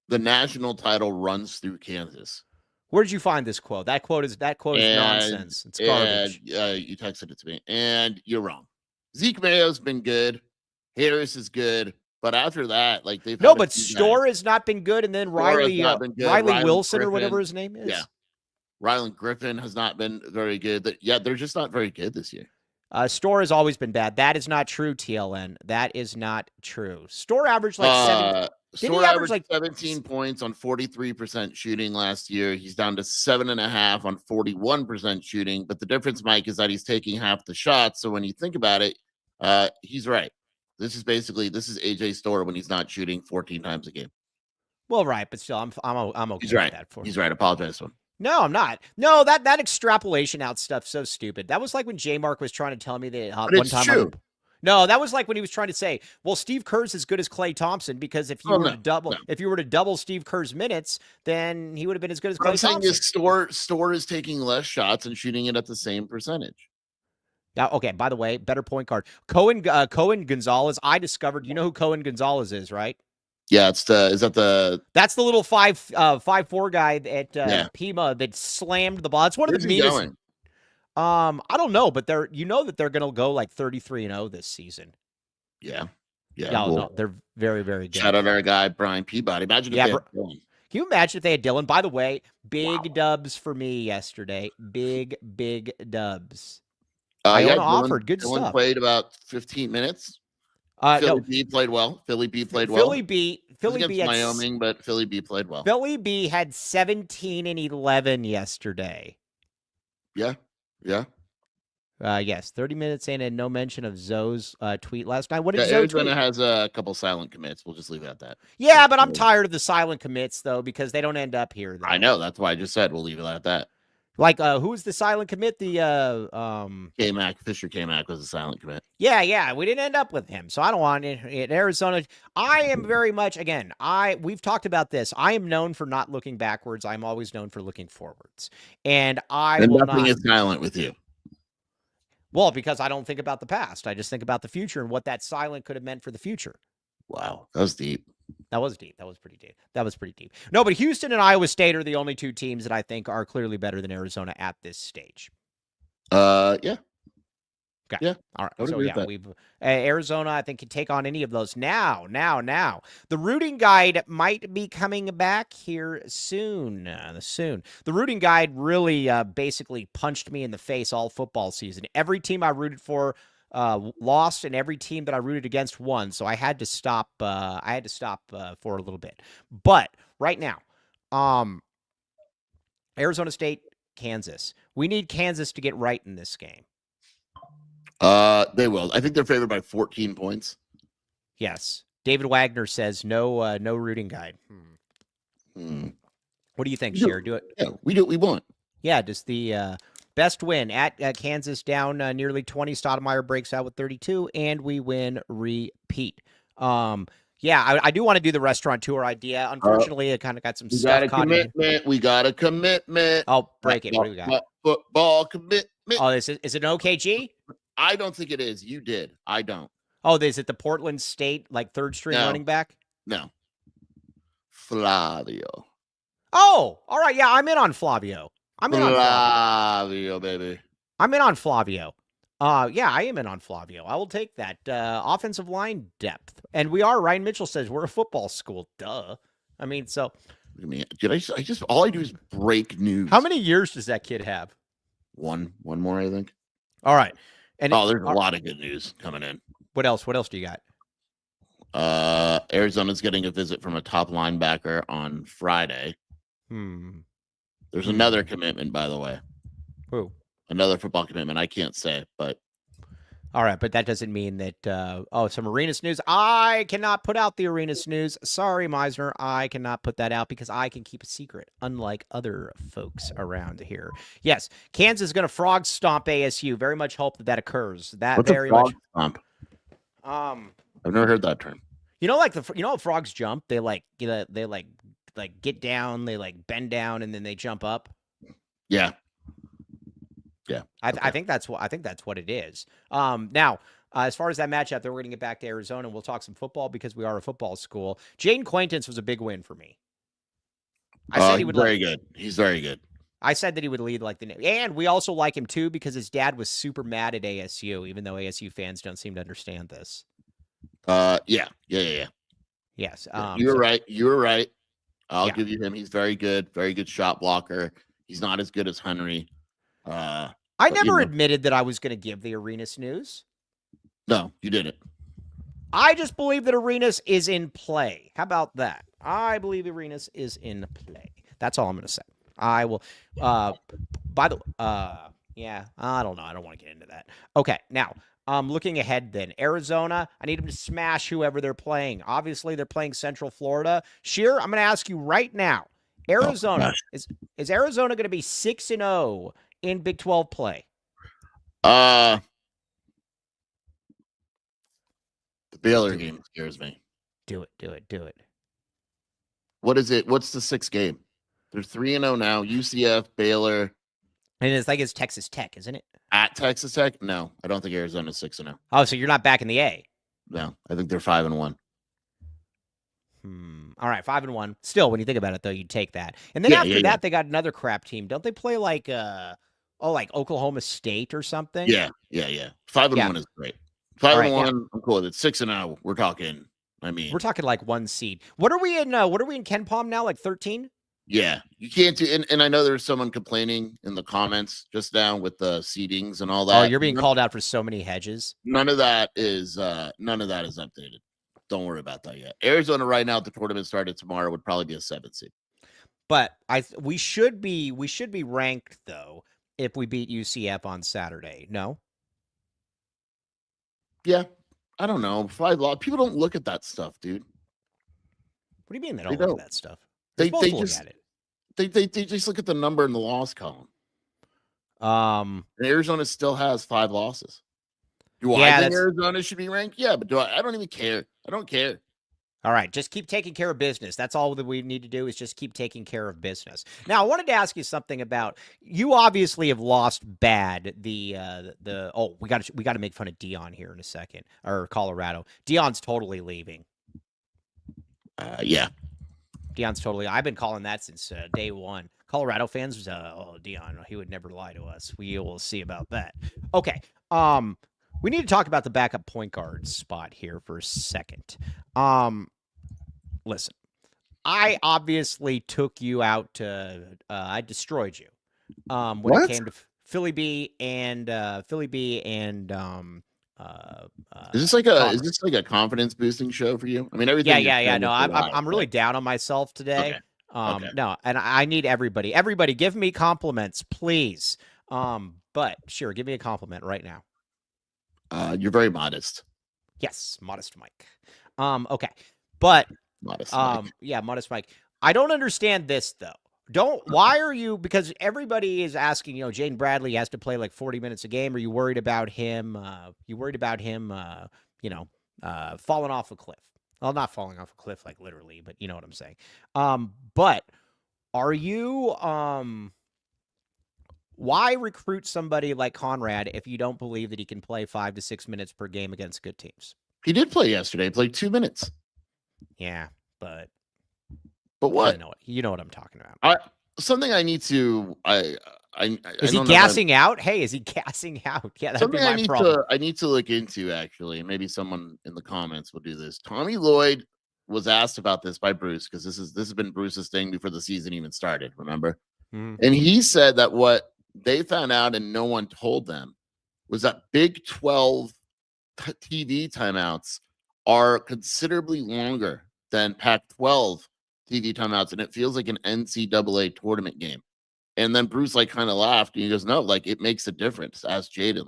[SPEAKER 2] the national title runs through Kansas.
[SPEAKER 1] Where did you find this quote? That quote is nonsense. It's garbage.
[SPEAKER 2] You texted it to me, and you're wrong. Zeke Mayo's been good. Harris is good. But after that, like they've
[SPEAKER 1] but Storr has not been good, and then Riley Wilson
[SPEAKER 2] Griffin,
[SPEAKER 1] or whatever his name is.
[SPEAKER 2] Yeah. Ryland Griffin has not been very good. They're just not very good this year.
[SPEAKER 1] Storr has always been bad. That is not true, TLN. That is not true. Storr averaged like
[SPEAKER 2] 17 points on 43% shooting last year. He's down to 7.5 on 41% shooting. But the difference, Mike, is that he's taking half the shots. So when you think about it, he's right. This is AJ Storr when he's not shooting 14 times a game.
[SPEAKER 1] Well, right, but still, I'm okay
[SPEAKER 2] he's right.
[SPEAKER 1] with that.
[SPEAKER 2] He's right. Apologize to him.
[SPEAKER 1] No, I'm not. No, that extrapolation out stuff's so stupid. That was like when J-Mark was trying to tell me that one time.
[SPEAKER 2] True.
[SPEAKER 1] No, that was like when he was trying to say, well, Steve Kerr's as good as Klay Thompson, because if you were to double Steve Kerr's minutes, then he would have been as good as Klay Thompson.
[SPEAKER 2] I'm saying Storr is taking less shots and shooting it at the same percentage.
[SPEAKER 1] Now, okay, by the way, better point guard. Cohen Gonzalez, I discovered, you know who Cohen Gonzalez is, right?
[SPEAKER 2] Yeah, that's the
[SPEAKER 1] little 5'4" guy at Pima that slammed the ball. It's one of the meanest.
[SPEAKER 2] Going?
[SPEAKER 1] I don't know, but they're going to go like 33-0 this season.
[SPEAKER 2] Yeah.
[SPEAKER 1] No, they're very, very good.
[SPEAKER 2] Shout out our guy Brian Peabody. Imagine if they had Dylan.
[SPEAKER 1] Can you imagine if they had Dylan? By the way, big dubs for me yesterday. Big dubs. Iona offered good
[SPEAKER 2] Dylan
[SPEAKER 1] stuff.
[SPEAKER 2] Played about 15 minutes. Philly B played well. Philly B played well.
[SPEAKER 1] Philly B had
[SPEAKER 2] Wyoming, but Philly B played well.
[SPEAKER 1] Philly B had 17 and 11 yesterday.
[SPEAKER 2] Yeah.
[SPEAKER 1] Yes, 30 minutes in and no mention of Zoe's tweet last night. What did Zoe
[SPEAKER 2] Arizona
[SPEAKER 1] tweet?
[SPEAKER 2] has a couple silent commits. We'll just leave it at that.
[SPEAKER 1] Yeah, but I'm tired of the silent commits though, because they don't end up here. Though.
[SPEAKER 2] I know. That's why I just said we'll leave it at that.
[SPEAKER 1] Like, who was the silent commit? The
[SPEAKER 2] Fisher K-Mac was a silent commit.
[SPEAKER 1] Yeah, we didn't end up with him, so I don't want it in Arizona. I am very much we've talked about this. I am known for not looking backwards. I'm always known for looking forwards, and
[SPEAKER 2] nothing is silent with you.
[SPEAKER 1] Well, because I don't think about the past. I just think about the future and what that silent could have meant for the future.
[SPEAKER 2] Wow, that was deep.
[SPEAKER 1] That was deep. That was pretty deep. No, but Houston and Iowa State are the only two teams that I think are clearly better than Arizona at this stage.
[SPEAKER 2] Yeah.
[SPEAKER 1] Okay.
[SPEAKER 2] Yeah.
[SPEAKER 1] All right. So yeah, we've Arizona, I think, can take on any of those now. The rooting guide might be coming back here soon. The rooting guide really basically punched me in the face all football season. Every team I rooted for lost, and every team that I rooted against won. So I had to stop. For a little bit. But right now, Arizona State Kansas. We need Kansas to get right in this game.
[SPEAKER 2] They will. I think they're favored by 14 points.
[SPEAKER 1] Yes. David Wagner says no rooting guide. What do you think, Sher? Do it.
[SPEAKER 2] Yeah, we do what we want.
[SPEAKER 1] Yeah, just the best win at Kansas down nearly 20. Stoudemire breaks out with 32, and we win repeat. Yeah, I do want to do the restaurant tour idea. Unfortunately, it kind of got some stuff caught in.
[SPEAKER 2] We got a commitment.
[SPEAKER 1] Oh, break it. What do we got?
[SPEAKER 2] Football commitment.
[SPEAKER 1] Oh, is it an OKG?
[SPEAKER 2] I don't think it is. You did. I don't.
[SPEAKER 1] Oh, is it the Portland State, like, third string running back?
[SPEAKER 2] No. Flavio.
[SPEAKER 1] Oh, all right. Yeah, I'm in on Flavio.
[SPEAKER 2] Flavio, baby.
[SPEAKER 1] I'm in on Flavio. Yeah, I am in on Flavio. I will take that. Offensive line depth. And we are, Ryan Mitchell says, we're a football school. Duh. I mean, so.
[SPEAKER 2] All I do is break news.
[SPEAKER 1] How many years does that kid have?
[SPEAKER 2] One more, I think.
[SPEAKER 1] All right. And
[SPEAKER 2] there's a lot of good news coming in.
[SPEAKER 1] What else? What else do you got?
[SPEAKER 2] Arizona's getting a visit from a top linebacker on Friday. There's another commitment, by the way.
[SPEAKER 1] Who?
[SPEAKER 2] Another football commitment. I can't say, but.
[SPEAKER 1] All right, but that doesn't mean that, some Arenas news. I cannot put out the Arenas news. Sorry, Meisner. I cannot put that out because I can keep a secret, unlike other folks around here. Yes, Kansas is going to frog stomp ASU. Very much hope that occurs.
[SPEAKER 2] What's
[SPEAKER 1] very
[SPEAKER 2] a frog
[SPEAKER 1] much.
[SPEAKER 2] Stomp? I've never heard that term.
[SPEAKER 1] You know, like how frogs jump? They get down, they like bend down, and then they jump up.
[SPEAKER 2] Yeah. Yeah,
[SPEAKER 1] I think that's what it is. Now, as far as that matchup, then we're going to get back to Arizona, and we'll talk some football because we are a football school. Jaden Quaintance was a big win for me. I said he would.
[SPEAKER 2] Very good. He's very good.
[SPEAKER 1] I said that he would lead like the, and we also like him too because his dad was super mad at ASU, even though ASU fans don't seem to understand this.
[SPEAKER 2] Yeah.
[SPEAKER 1] Yes.
[SPEAKER 2] You were right. You were right. I'll give you him. He's very good shot blocker. He's not as good as Henri.
[SPEAKER 1] I never admitted that I was going to give the Arenas news.
[SPEAKER 2] No, you didn't.
[SPEAKER 1] I just believe that Arenas is in play. How about that? I believe Arenas is in play. That's all I'm going to say. I will. Yeah, I don't know. I don't want to get into that. Okay, now, looking ahead then. Arizona, I need them to smash whoever they're playing. Obviously, they're playing Central Florida. Sheer, I'm going to ask you right now. Arizona, is Arizona going to be 6-0 in Big-12 play?
[SPEAKER 2] The Baylor game scares me.
[SPEAKER 1] Do it.
[SPEAKER 2] What is it? What's the sixth game? They're 3-0 now. UCF, Baylor.
[SPEAKER 1] And it's Texas Tech, isn't it?
[SPEAKER 2] At Texas Tech? No, I don't think Arizona's 6-0.
[SPEAKER 1] Oh, so you're not back in the A?
[SPEAKER 2] No, I think they're 5-1.
[SPEAKER 1] All right, 5-1. Still, when you think about it, though, you'd take that. And then after that, they got another crap team. Don't they play like Oklahoma State or something?
[SPEAKER 2] Yeah. 5-1 is great. 5-1, I'm cool with it. 6-0, we're talking. We're
[SPEAKER 1] talking like one seed. What are we in? What are we in Ken Palm now? Like 13?
[SPEAKER 2] Yeah, you can't do. And I know there's someone complaining in the comments just now with the seedings and all that.
[SPEAKER 1] Oh, you're being called out for so many hedges.
[SPEAKER 2] None of that is updated. Don't worry about that yet. Arizona right now, if the tournament started tomorrow, would probably be a 7th seed.
[SPEAKER 1] But we should be ranked though if we beat UCF on Saturday. No.
[SPEAKER 2] Yeah, I don't know. People don't look at that stuff, dude.
[SPEAKER 1] What do you mean they don't look at that stuff?
[SPEAKER 2] They just look at it. They just look at the number in the loss column. And Arizona still has 5 losses. I think Arizona should be ranked? Yeah, but I don't even care. I don't care.
[SPEAKER 1] All right, just keep taking care of business. That's all that we need to do is just keep taking care of business. Now, I wanted to ask you something about you. Obviously, have lost bad. We got to make fun of Dion here in a second, or Colorado. Dion's totally leaving.
[SPEAKER 2] Yeah,
[SPEAKER 1] Dion's totally. I've been calling that since day one. Colorado fans, Dion, he would never lie to us. We will see about that. Okay. We need to talk about the backup point guard spot here for a second. Listen, I obviously took you out to, I destroyed you. When it came to Philly B and is
[SPEAKER 2] this like a confidence boosting show for you? I mean, everything.
[SPEAKER 1] Yeah. No, I'm really down on myself today.
[SPEAKER 2] Okay. Okay.
[SPEAKER 1] No, and I need everybody. Everybody, give me compliments, please. But sure, give me a compliment right now.
[SPEAKER 2] You're very modest.
[SPEAKER 1] Yes, modest Mike. Okay, but
[SPEAKER 2] Modest Mike.
[SPEAKER 1] yeah, modest Mike. I don't understand this though. Why are you? Because everybody is asking. Jaden Bradley has to play like 40 minutes a game. Are you worried about him? Falling off a cliff? Well, not falling off a cliff like literally, but you know what I'm saying. But are you why recruit somebody like Conrad if you don't believe that he can play 5 to 6 minutes per game against good teams?
[SPEAKER 2] He did play yesterday. He played 2 minutes.
[SPEAKER 1] Yeah, but
[SPEAKER 2] what?
[SPEAKER 1] You know what I'm talking about.
[SPEAKER 2] Something I need to.
[SPEAKER 1] Is he gassing out? Hey, is he gassing out? Yeah, that'd be my problem.
[SPEAKER 2] I need to look into, actually. Maybe someone in the comments will do this. Tommy Lloyd was asked about this by Bruce, because this has been Bruce's thing before the season even started. Remember?
[SPEAKER 1] Mm-hmm.
[SPEAKER 2] And he said that what they found out and no one told them was that Big 12 TV timeouts are considerably longer than Pac-12 TV timeouts, and it feels like an NCAA tournament game. And then Bruce kind of laughed, and he goes, "No, it makes a difference." Ask Jaden,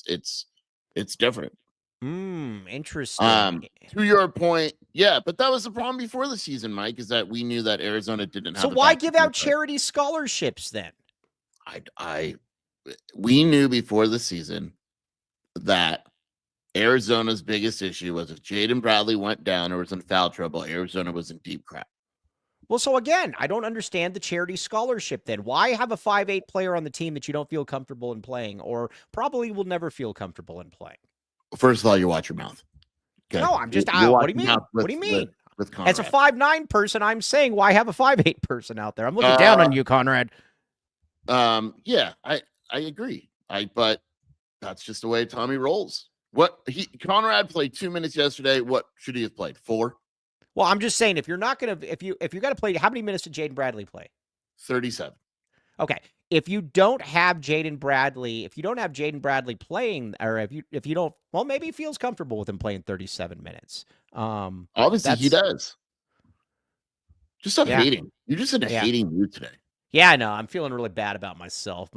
[SPEAKER 2] it's different.
[SPEAKER 1] Interesting.
[SPEAKER 2] To your point, yeah, but that was the problem before the season, Mike, is that we knew that Arizona didn't have.
[SPEAKER 1] So why give out charity scholarships then?
[SPEAKER 2] We knew before the season that Arizona's biggest issue was if Jaden Bradley went down or was in foul trouble, Arizona was in deep crap.
[SPEAKER 1] Well, so again, I don't understand the charity scholarship then. Why have a 5'8" player on the team that you don't feel comfortable in playing, or probably will never feel comfortable in playing?
[SPEAKER 2] First of all, you watch your mouth.
[SPEAKER 1] Okay. No, I'm just what do you mean? What do you mean? As a 5'9" person, I'm saying why have a 5'8" person out there? I'm looking down on you, Conrad.
[SPEAKER 2] Yeah, I agree. But that's just the way Tommy rolls. Conrad played 2 minutes yesterday. What should he have played? 4?
[SPEAKER 1] Well, I'm just saying, if you're not going to, if you got to play, how many minutes did Jaden Bradley play?
[SPEAKER 2] 37.
[SPEAKER 1] Okay. If you don't have Jaden Bradley playing, or if you don't, well, maybe he feels comfortable with him playing 37 minutes.
[SPEAKER 2] Obviously he does. Just stop hating. You're just in a hating mood today.
[SPEAKER 1] Yeah, I know. I'm feeling really bad about myself.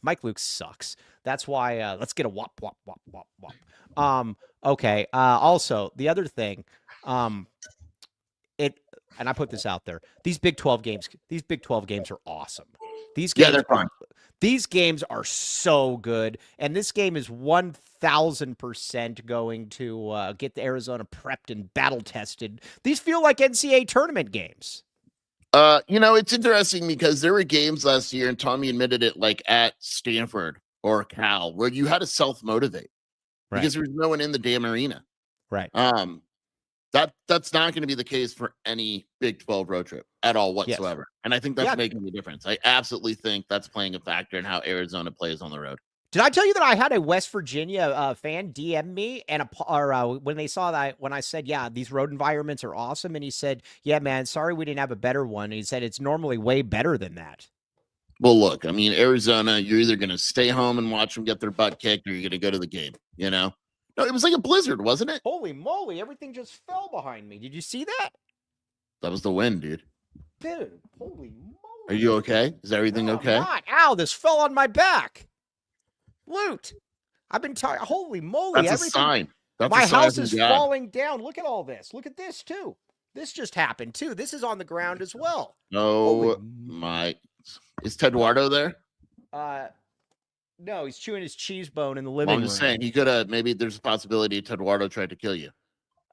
[SPEAKER 1] Mike Luke sucks. That's why, let's get a whop, whop, whop, whop, whop. Okay. Also, the other thing, and I put this out there. These Big 12 games are awesome. These games
[SPEAKER 2] they're fun.
[SPEAKER 1] These games are so good, and this game is 1,000% going to get the Arizona prepped and battle tested. These feel like NCAA tournament games.
[SPEAKER 2] It's interesting because there were games last year, and Tommy admitted it, at Stanford or Cal, where you had to self-motivate because there was no one in the damn arena.
[SPEAKER 1] Right.
[SPEAKER 2] That's not going to be the case for any Big 12 road trip at all whatsoever. Yes. And I think that's making a difference. I absolutely think that's playing a factor in how Arizona plays on the road.
[SPEAKER 1] Did I tell you that I had a West Virginia fan DM me when they saw that, when I said, yeah, these road environments are awesome. And he said, yeah, man, sorry we didn't have a better one. And he said, it's normally way better than that.
[SPEAKER 2] Well, look, I mean, Arizona, you're either going to stay home and watch them get their butt kicked, or you're going to go to the game, No, it was like a blizzard, wasn't it?
[SPEAKER 1] Holy moly, everything just fell behind me. Did you see that?
[SPEAKER 2] That was the wind, dude.
[SPEAKER 1] Dude, holy moly.
[SPEAKER 2] Are you okay? Is everything okay?
[SPEAKER 1] Not. Ow, this fell on my back. Loot. I've been tired. Holy moly.
[SPEAKER 2] That's a sign.
[SPEAKER 1] My house is falling down. Look at all this. Look at this, too. This just happened, too. This is on the ground as well.
[SPEAKER 2] Oh, my. Is Teduardo there?
[SPEAKER 1] No, he's chewing his cheese bone in the living room.
[SPEAKER 2] I'm just saying, he could have, maybe there's a possibility Teduardo tried to kill you.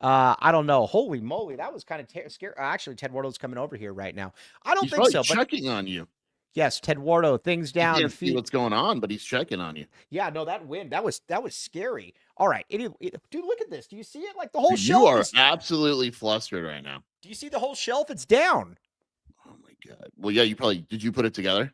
[SPEAKER 1] I don't know. Holy moly, that was kind of scary. Actually, Teduardo's coming over here right now. I don't think so.
[SPEAKER 2] He's checking on you.
[SPEAKER 1] Yes, Teduardo, things down.
[SPEAKER 2] You can't see what's going on, but he's checking on you.
[SPEAKER 1] Yeah, no, that wind, that was scary. All right, dude, look at this. Do you see it? Like the whole shelf.
[SPEAKER 2] You are absolutely flustered right now.
[SPEAKER 1] Do you see the whole shelf? It's down.
[SPEAKER 2] Oh my god. Well, yeah, did you put it together?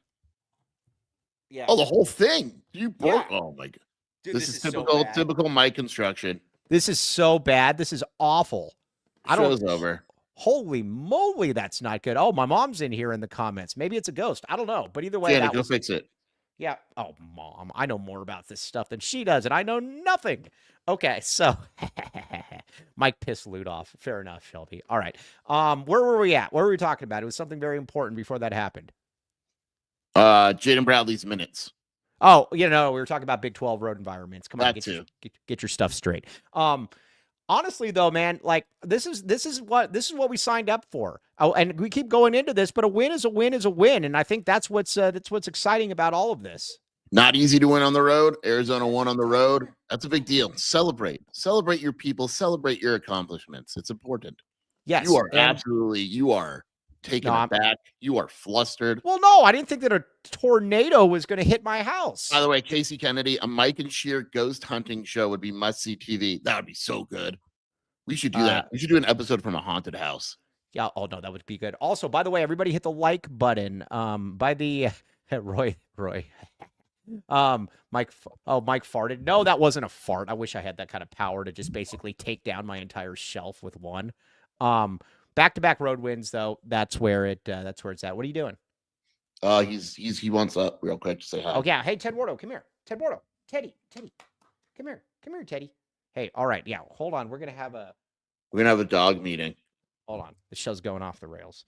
[SPEAKER 1] Yeah.
[SPEAKER 2] Oh, the whole thing. You broke. Yeah. Oh my god.
[SPEAKER 1] Dude,
[SPEAKER 2] this is typical Mike construction.
[SPEAKER 1] This is so bad. This is awful.
[SPEAKER 2] Show's over.
[SPEAKER 1] Holy moly, that's not good. Oh, my mom's in here in the comments. Maybe it's a ghost. I don't know. But either way,
[SPEAKER 2] go fix it.
[SPEAKER 1] Yeah. Oh, Mom, I know more about this stuff than she does, and I know nothing. Okay, so Mike pissed Lloyd off. Fair enough, Shelby. All right. Where were we at? What were we talking about? It was something very important before that happened.
[SPEAKER 2] Jaden Bradley's minutes.
[SPEAKER 1] Oh, we were talking about Big-12 road environments. Come on, get your stuff straight. Honestly, though, man, like this is what we signed up for. Oh, and we keep going into this, but a win is a win is a win, and I think that's what's exciting about all of this.
[SPEAKER 2] Not easy to win on the road. Arizona won on the road. That's a big deal. Celebrate your people. Celebrate your accomplishments. It's important.
[SPEAKER 1] Yes,
[SPEAKER 2] you are taken aback. You are flustered.
[SPEAKER 1] Well, no, I didn't think that a tornado was going to hit my house.
[SPEAKER 2] By the way, Casey Kennedy, a Mike and Sheer ghost hunting show would be must-see TV. That would be so good. We should do that. We should do an episode from a haunted house.
[SPEAKER 1] Yeah. Oh no, that would be good. Also, by the way, everybody hit the like button. By the Roy. Mike farted. No, that wasn't a fart. I wish I had that kind of power to just basically take down my entire shelf with one. Back-to-back road wins, though. That's where it's at. What are you doing?
[SPEAKER 2] He wants up real quick to say hi.
[SPEAKER 1] Oh yeah. Hey, Ted Wardo, come here. Ted Wardo, Teddy, come here, Teddy. Hey, all right, yeah. Hold on, we're gonna have a
[SPEAKER 2] dog meeting.
[SPEAKER 1] Hold on, the show's going off the rails,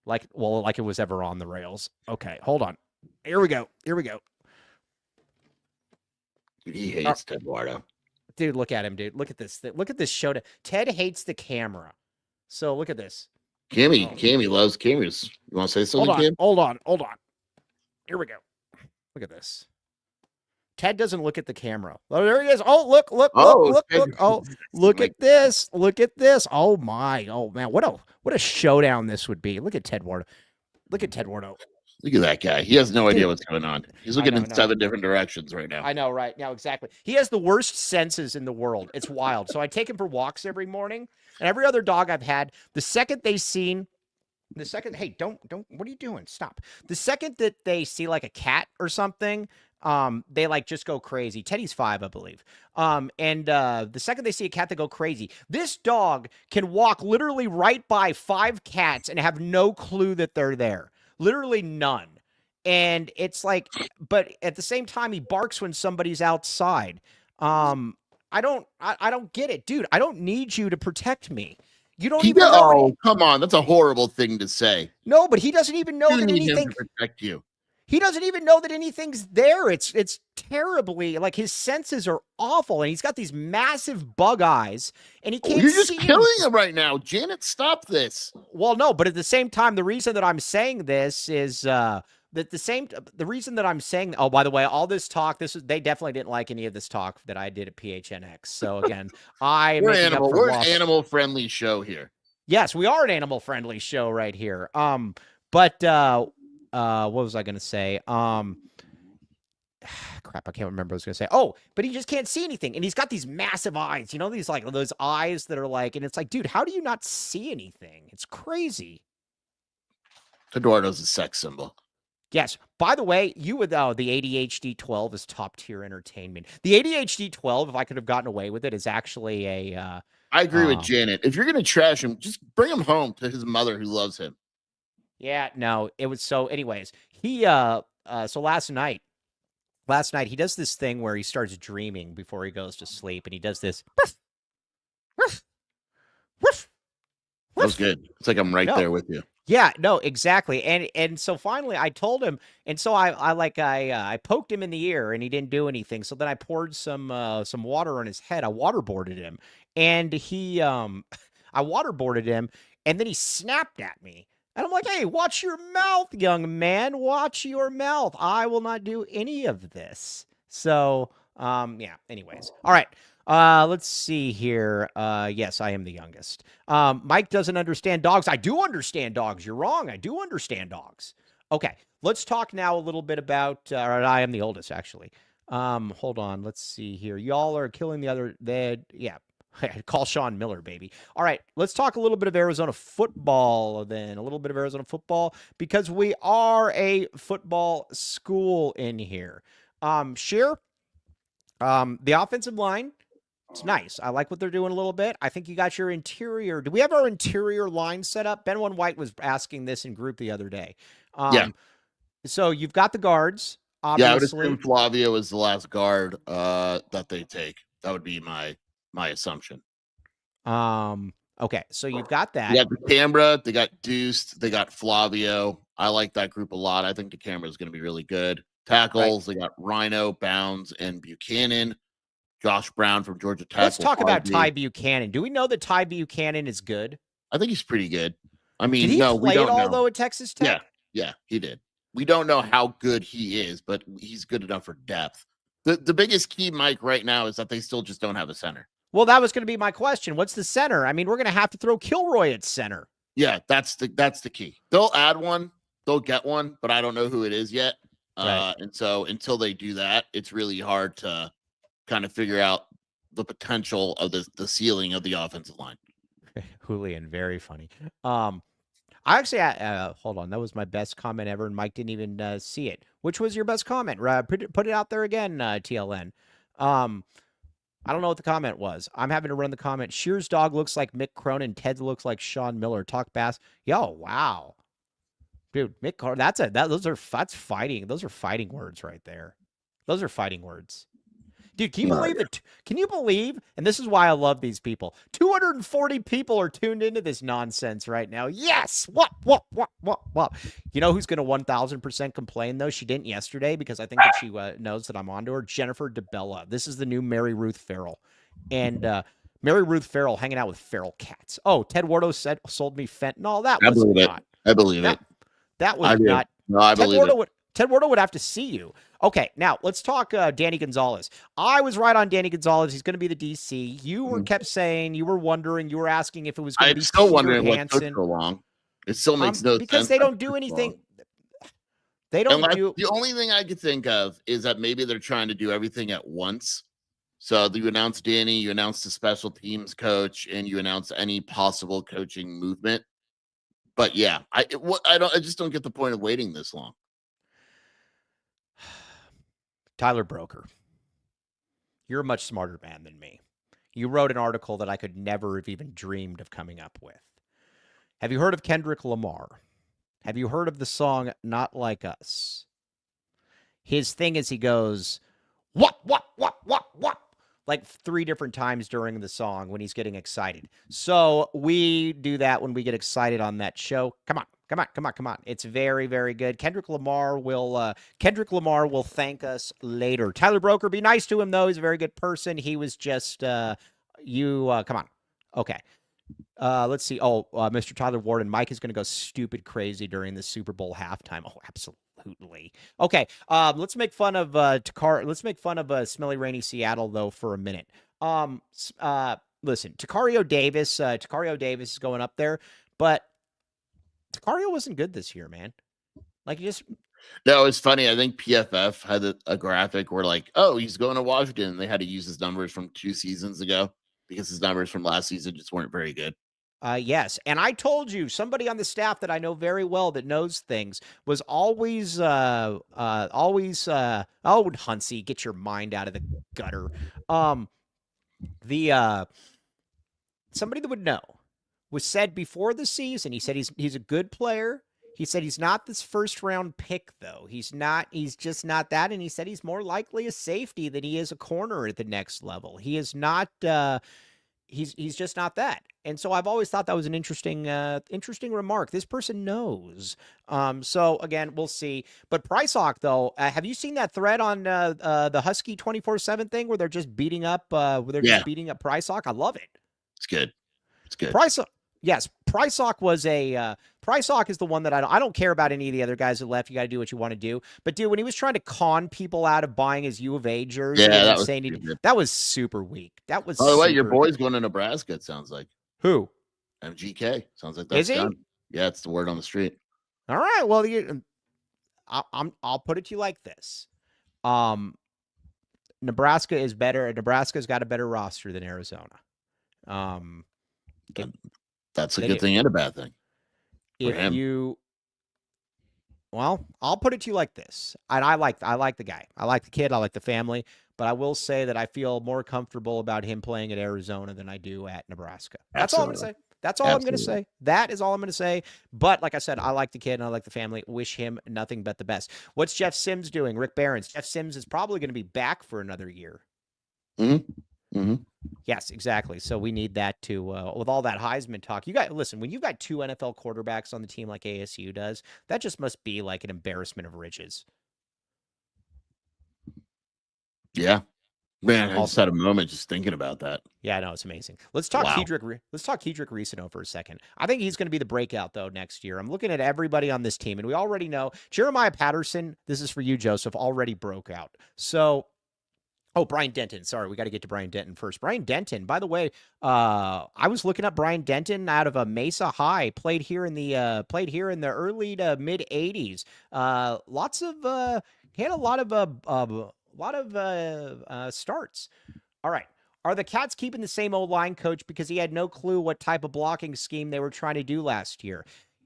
[SPEAKER 1] like it was ever on the rails. Okay, hold on. Here we go.
[SPEAKER 2] Dude, he hates Ted Wardo.
[SPEAKER 1] Dude, look at him, dude. Look at this. Look at this show. Ted hates the camera. So look at this.
[SPEAKER 2] Cammy loves cameras. You want to say something, Cam?
[SPEAKER 1] Hold on. Here we go. Look at this. Ted doesn't look at the camera. Oh, there he is. Oh, look. Oh, look at this. Look at this. Oh my. Oh man. What a showdown this would be. Look at Ted Wardo. Look at
[SPEAKER 2] that guy. He has no idea what's going on. He's looking in 7 different directions right now.
[SPEAKER 1] I know, right? Now, exactly. He has the worst senses in the world. It's wild. So I take him for walks every morning. And every other dog I've had, hey, don't, what are you doing? Stop. The second that they see like a cat or something, they like just go crazy. Teddy's 5, I believe. The second they see a cat, they go crazy. This dog can walk literally right by 5 cats and have no clue that they're there. Literally none. And it's like, but at the same time, he barks when somebody's outside. I don't get it, dude. I don't need you to protect me. You don't even know.
[SPEAKER 2] Oh, come on. That's a horrible thing to say.
[SPEAKER 1] No, but he doesn't even know that
[SPEAKER 2] anything to protect you.
[SPEAKER 1] He doesn't even know that anything's there. It's terribly, like, his senses are awful, and he's got these massive bug eyes, and he can't see.
[SPEAKER 2] You're just killing him right now. Janet, stop this.
[SPEAKER 1] Well, no, but at the same time, the reason that I'm saying this is the reason that I'm saying, oh, by the way, all this talk, they definitely didn't like any of this talk that I did at PHNX. So again, we're an
[SPEAKER 2] animal friendly show here.
[SPEAKER 1] Yes, we are an animal friendly show right here. What was I going to say? Crap, I can't remember what I was going to say. Oh, but he just can't see anything. And he's got these massive eyes, these like those eyes that are like, and it's like, dude, how do you not see anything? It's crazy.
[SPEAKER 2] Eduardo's a sex symbol.
[SPEAKER 1] Yes. By the way, the ADHD 12 is top tier entertainment. The ADHD 12, if I could have gotten away with it, is actually a.
[SPEAKER 2] I agree with Janet. If you're going to trash him, just bring him home to his mother who loves him.
[SPEAKER 1] Yeah, no, it was so. Anyways, so last night he does this thing where he starts dreaming before he goes to sleep, and he does this.
[SPEAKER 2] That was good. It's like I'm right there with you.
[SPEAKER 1] Yeah, no, exactly. And so finally I told him, and so I poked him in the ear and he didn't do anything. So then I poured some water on his head. I waterboarded him, and I waterboarded him, and then he snapped at me. And I'm like, hey, watch your mouth, young man. Watch your mouth. I will not do any of this. So, yeah, anyways. All right. Let's see here. Yes, I am the youngest. Mike doesn't understand dogs. I do understand dogs. You're wrong. I do understand dogs. Okay. Let's talk now a little bit about, I am the oldest, actually. Hold on. Let's see here. Y'all are killing yeah. Call Sean Miller, baby. All right, let's talk a little bit of Arizona football then. A little bit of Arizona football, because we are a football school in here. The offensive line, it's nice. I like what they're doing a little bit. I think you got your interior. Do we have our interior line set up? Ben One White was asking this in group the other day.
[SPEAKER 2] Yeah.
[SPEAKER 1] So you've got the guards, obviously.
[SPEAKER 2] Yeah, I would assume Flavio is the last guard that they take. That would be my assumption.
[SPEAKER 1] Okay, so you've got
[SPEAKER 2] They
[SPEAKER 1] that.
[SPEAKER 2] got the Canberra, they got Deuced, they got Flavio. I like that group a lot. I think the Canberra is going to be really good. Tackles, they got Rhino, Bounds, and Buchanan. Josh Brown from Georgia Tech.
[SPEAKER 1] Let's talk about Ty Buchanan. Do we know that Ty Buchanan is good?
[SPEAKER 2] I think he's pretty good. I
[SPEAKER 1] Did
[SPEAKER 2] mean,
[SPEAKER 1] he
[SPEAKER 2] no, we
[SPEAKER 1] play
[SPEAKER 2] don't
[SPEAKER 1] at all
[SPEAKER 2] know.
[SPEAKER 1] though at Texas Tech?
[SPEAKER 2] Yeah, he did. We don't know how good he is, but he's good enough for depth. The biggest key, Mike, right now is that they still just don't have a center.
[SPEAKER 1] Well, that was going to be my question. What's the center? I mean, we're going to have to throw Kilroy at center.
[SPEAKER 2] Yeah, that's the key. They'll add one, they'll get one, but I don't know who it is yet.
[SPEAKER 1] Right.
[SPEAKER 2] And so until they do that, it's really hard to kind of figure out the potential of the ceiling of the offensive line.
[SPEAKER 1] Julian, very funny. I actually, hold on. That was my best comment ever, and Mike didn't even see it. Which was your best comment? Put it out there again, TLN. I don't know what the comment was. I'm having to run the comment. Shear's dog looks like Mick Cronin. Ted looks like Sean Miller. Talk bass. Yo, wow, dude, Mick Cronin. That's fighting. Those are fighting words right there. Those are fighting words. Dude, can you believe it? Can you believe? And this is why I love these people. 240 people are tuned into this nonsense right now. Yes. What? You know who's going to 1,000% complain, though? She didn't yesterday because I think that she knows that I'm onto her. Jennifer DeBella. This is the new Mary Ruth Farrell. And Mary Ruth Farrell hanging out with feral cats. Oh, Ted Wardo sold me fentanyl. That was not.
[SPEAKER 2] I believe it.
[SPEAKER 1] That was not.
[SPEAKER 2] No, I believe it.
[SPEAKER 1] Ted Wardo would have to see you. Okay, now let's talk Danny Gonzalez. I was right on Danny Gonzalez. He's going to be the DC. You were kept saying, you were wondering, you were asking if it was going to be
[SPEAKER 2] still wondering
[SPEAKER 1] Hansen.
[SPEAKER 2] what took so long. It still makes no sense.
[SPEAKER 1] Because they don't do anything. They don't do.
[SPEAKER 2] The only thing I could think of is that maybe they're trying to do everything at once. So you announce Danny, you announce the special teams coach, and you announce any possible coaching movement. But yeah, I just don't get the point of waiting this long.
[SPEAKER 1] Tyler Broker, you're a much smarter man than me. You wrote an article that I could never have even dreamed of coming up with. Have you heard of Kendrick Lamar? Have you heard of the song Not Like Us? His thing is he goes, what? Like 3 different times during the song when he's getting excited. So we do that when we get excited on that show. Come on. It's very, very good. Kendrick Lamar will thank us later. Tyler Broker, be nice to him, though. He's a very good person. He was just, come on. Okay. Let's see. Mr. Tyler Warden, Mike is going to go stupid crazy during the Super Bowl halftime. Oh, absolutely. Okay. Let's make fun of Let's make fun of Smelly Rainy Seattle though for a minute. Listen, Takario Davis is going up there, but Takario wasn't good this year, man. Like
[SPEAKER 2] No, it's funny. I think PFF had a graphic where like, oh, he's going to Washington. And they had to use his numbers from 2 seasons ago because his numbers from last season just weren't very good.
[SPEAKER 1] Yes. And I told you, somebody on the staff that I know very well that knows things was always, oh, Hunsey, get your mind out of the gutter. Somebody that would know was said before the season, he said he's a good player. He said he's not this first round pick, though. He's just not that. And he said he's more likely a safety than he is a corner at the next level. He is not, he's just not that. And so I've always thought that was an interesting remark. This person knows. So again, we'll see. But Price Hawk, though, have you seen that thread on the Husky 24/7 thing where they're just beating up, just beating up Price Hawk? I love it.
[SPEAKER 2] It's good.
[SPEAKER 1] Yes, Price Hawk Price Hawk is the one that I don't care about any of the other guys that left. You got to do what you want to do. But dude, when he was trying to con people out of buying his U of A jersey, that was super weak. That was.
[SPEAKER 2] By the way, your boy's going to Nebraska. It sounds like.
[SPEAKER 1] Who?
[SPEAKER 2] MGK. Sounds like that's done. Yeah, it's the word on the street.
[SPEAKER 1] All right. Well, I'll put it to you like this. Nebraska is better. Nebraska's got a better roster than Arizona.
[SPEAKER 2] That's a good thing and a bad thing.
[SPEAKER 1] I'll put it to you like this. And I like the guy. I like the kid. I like the family. But I will say that I feel more comfortable about him playing at Arizona than I do at Nebraska. That's all I'm going to say. That's all I'm going to say. That is all I'm going to say. But like I said, I like the kid and I like the family. Wish him nothing but the best. What's Jeff Sims doing? Rick Barons. Jeff Sims is probably going to be back for another year.
[SPEAKER 2] Mm-hmm. Mm-hmm.
[SPEAKER 1] Yes, exactly. So we need that to, with all that Heisman talk. Listen, when you've got 2 NFL quarterbacks on the team like ASU does, that just must be like an embarrassment of riches.
[SPEAKER 2] Yeah. Man, I just
[SPEAKER 1] Also,
[SPEAKER 2] had a moment just thinking about that.
[SPEAKER 1] yeah, no, it's amazing. Let's talk
[SPEAKER 2] Wow.
[SPEAKER 1] Kedrick Reesano for a second. I think he's going to be the breakout though next year. I'm looking at everybody on this team, and we already know Jeremiah Patterson. This is for you, Joseph. Already broke out. So, oh, Brian Denton. Sorry, we got to get to Brian Denton first. Brian Denton. By the way, I was looking up Brian Denton out of a Mesa High. Played here in the early to mid '80s. He had a lot of starts. All right. Are the Cats keeping the same old line coach because he had no clue what type of blocking scheme they were trying to do last year?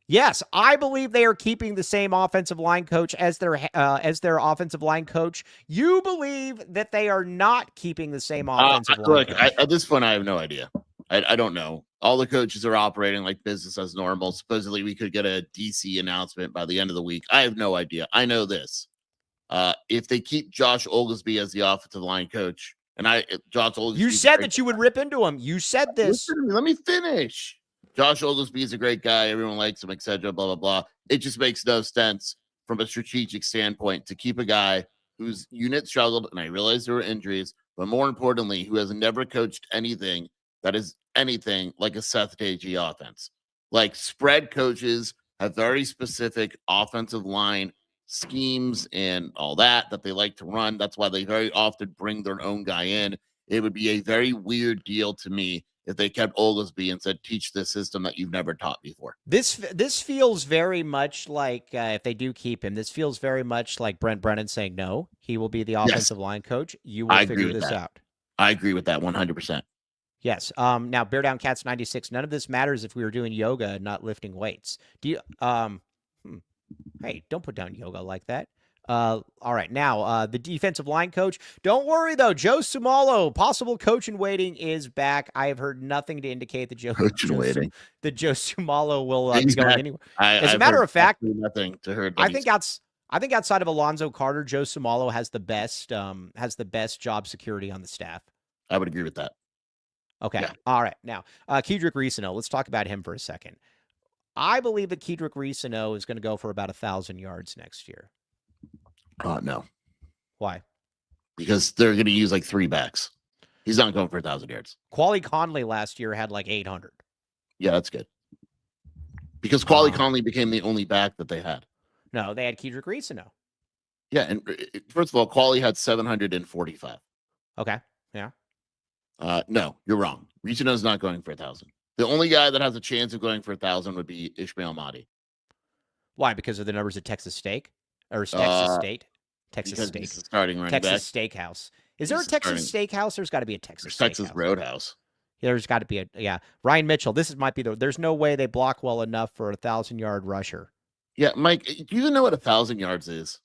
[SPEAKER 1] Yes, I believe they are keeping the same offensive line coach as their offensive line coach. You believe that they are not keeping the same offensive line coach.
[SPEAKER 2] At this point, I have no idea. I don't know. All the coaches are operating like business as normal. Supposedly, we could get a DC announcement by the end of the week. I have no idea. I know this. If they keep Josh Oglesby as the offensive line coach, Josh Oglesby,
[SPEAKER 1] you said that you would rip into him. You said this.
[SPEAKER 2] Listen to me, let me finish. Josh Oglesby is a great guy. Everyone likes him, etc. Blah blah blah. It just makes no sense from a strategic standpoint to keep a guy whose unit struggled, and I realize there were injuries, but more importantly, who has never coached anything that is anything like a Seth Dagey offense. Like spread coaches have very specific offensive line schemes and all that they like to run. That's why they very often bring their own guy in. It would be a very weird deal to me if they kept Oglesby and said, teach this system that you've never taught before.
[SPEAKER 1] This feels very much like, if they do keep him, this feels very much like Brent Brennan saying, no, he will be the offensive line coach. You will figure this out.
[SPEAKER 2] I agree with that 100%.
[SPEAKER 1] Yes. Now, Bear Down Cats 96. None of this matters if we were doing yoga and not lifting weights. Do you? Hey, don't put down yoga like that. All right. Now, the defensive line coach. Don't worry, though. Joe Sumalo, possible coach in waiting, is back. I have heard nothing to indicate that Joe Sumalo will be going anywhere. As a matter of fact,
[SPEAKER 2] nothing to hear.
[SPEAKER 1] I think outside of Alonzo Carter, Joe Sumalo has the best job security on the staff.
[SPEAKER 2] I would agree with that.
[SPEAKER 1] Okay. Yeah. All right. Now, Kedrick Reesano. Let's talk about him for a second. I believe that Kedrick Reesano is going to go for about 1,000 yards next year.
[SPEAKER 2] No.
[SPEAKER 1] Why?
[SPEAKER 2] Because they're going to use like 3 backs. He's not going for 1,000 yards.
[SPEAKER 1] Quali Conley last year had like 800.
[SPEAKER 2] Yeah, that's good. Because Quali Conley became the only back that they had.
[SPEAKER 1] No, they had Kedrick Reesano.
[SPEAKER 2] Yeah, and first of all, Quali had 745.
[SPEAKER 1] Okay. Yeah.
[SPEAKER 2] No, you're wrong. Reesano's not going for 1,000. The only guy that has a chance of going for 1,000 would be Ishmael Mahdi.
[SPEAKER 1] Why? Because of the numbers at Texas State? Or Texas State? Texas Steak.
[SPEAKER 2] Starting running
[SPEAKER 1] Texas
[SPEAKER 2] back.
[SPEAKER 1] Steakhouse. Is there a Texas Steakhouse? There's got to be a Texas
[SPEAKER 2] Roadhouse.
[SPEAKER 1] Yeah, there's got to be Ryan Mitchell. There's no way they block well enough for a 1,000-yard rusher.
[SPEAKER 2] Yeah, Mike, do you even know what 1,000 yards is?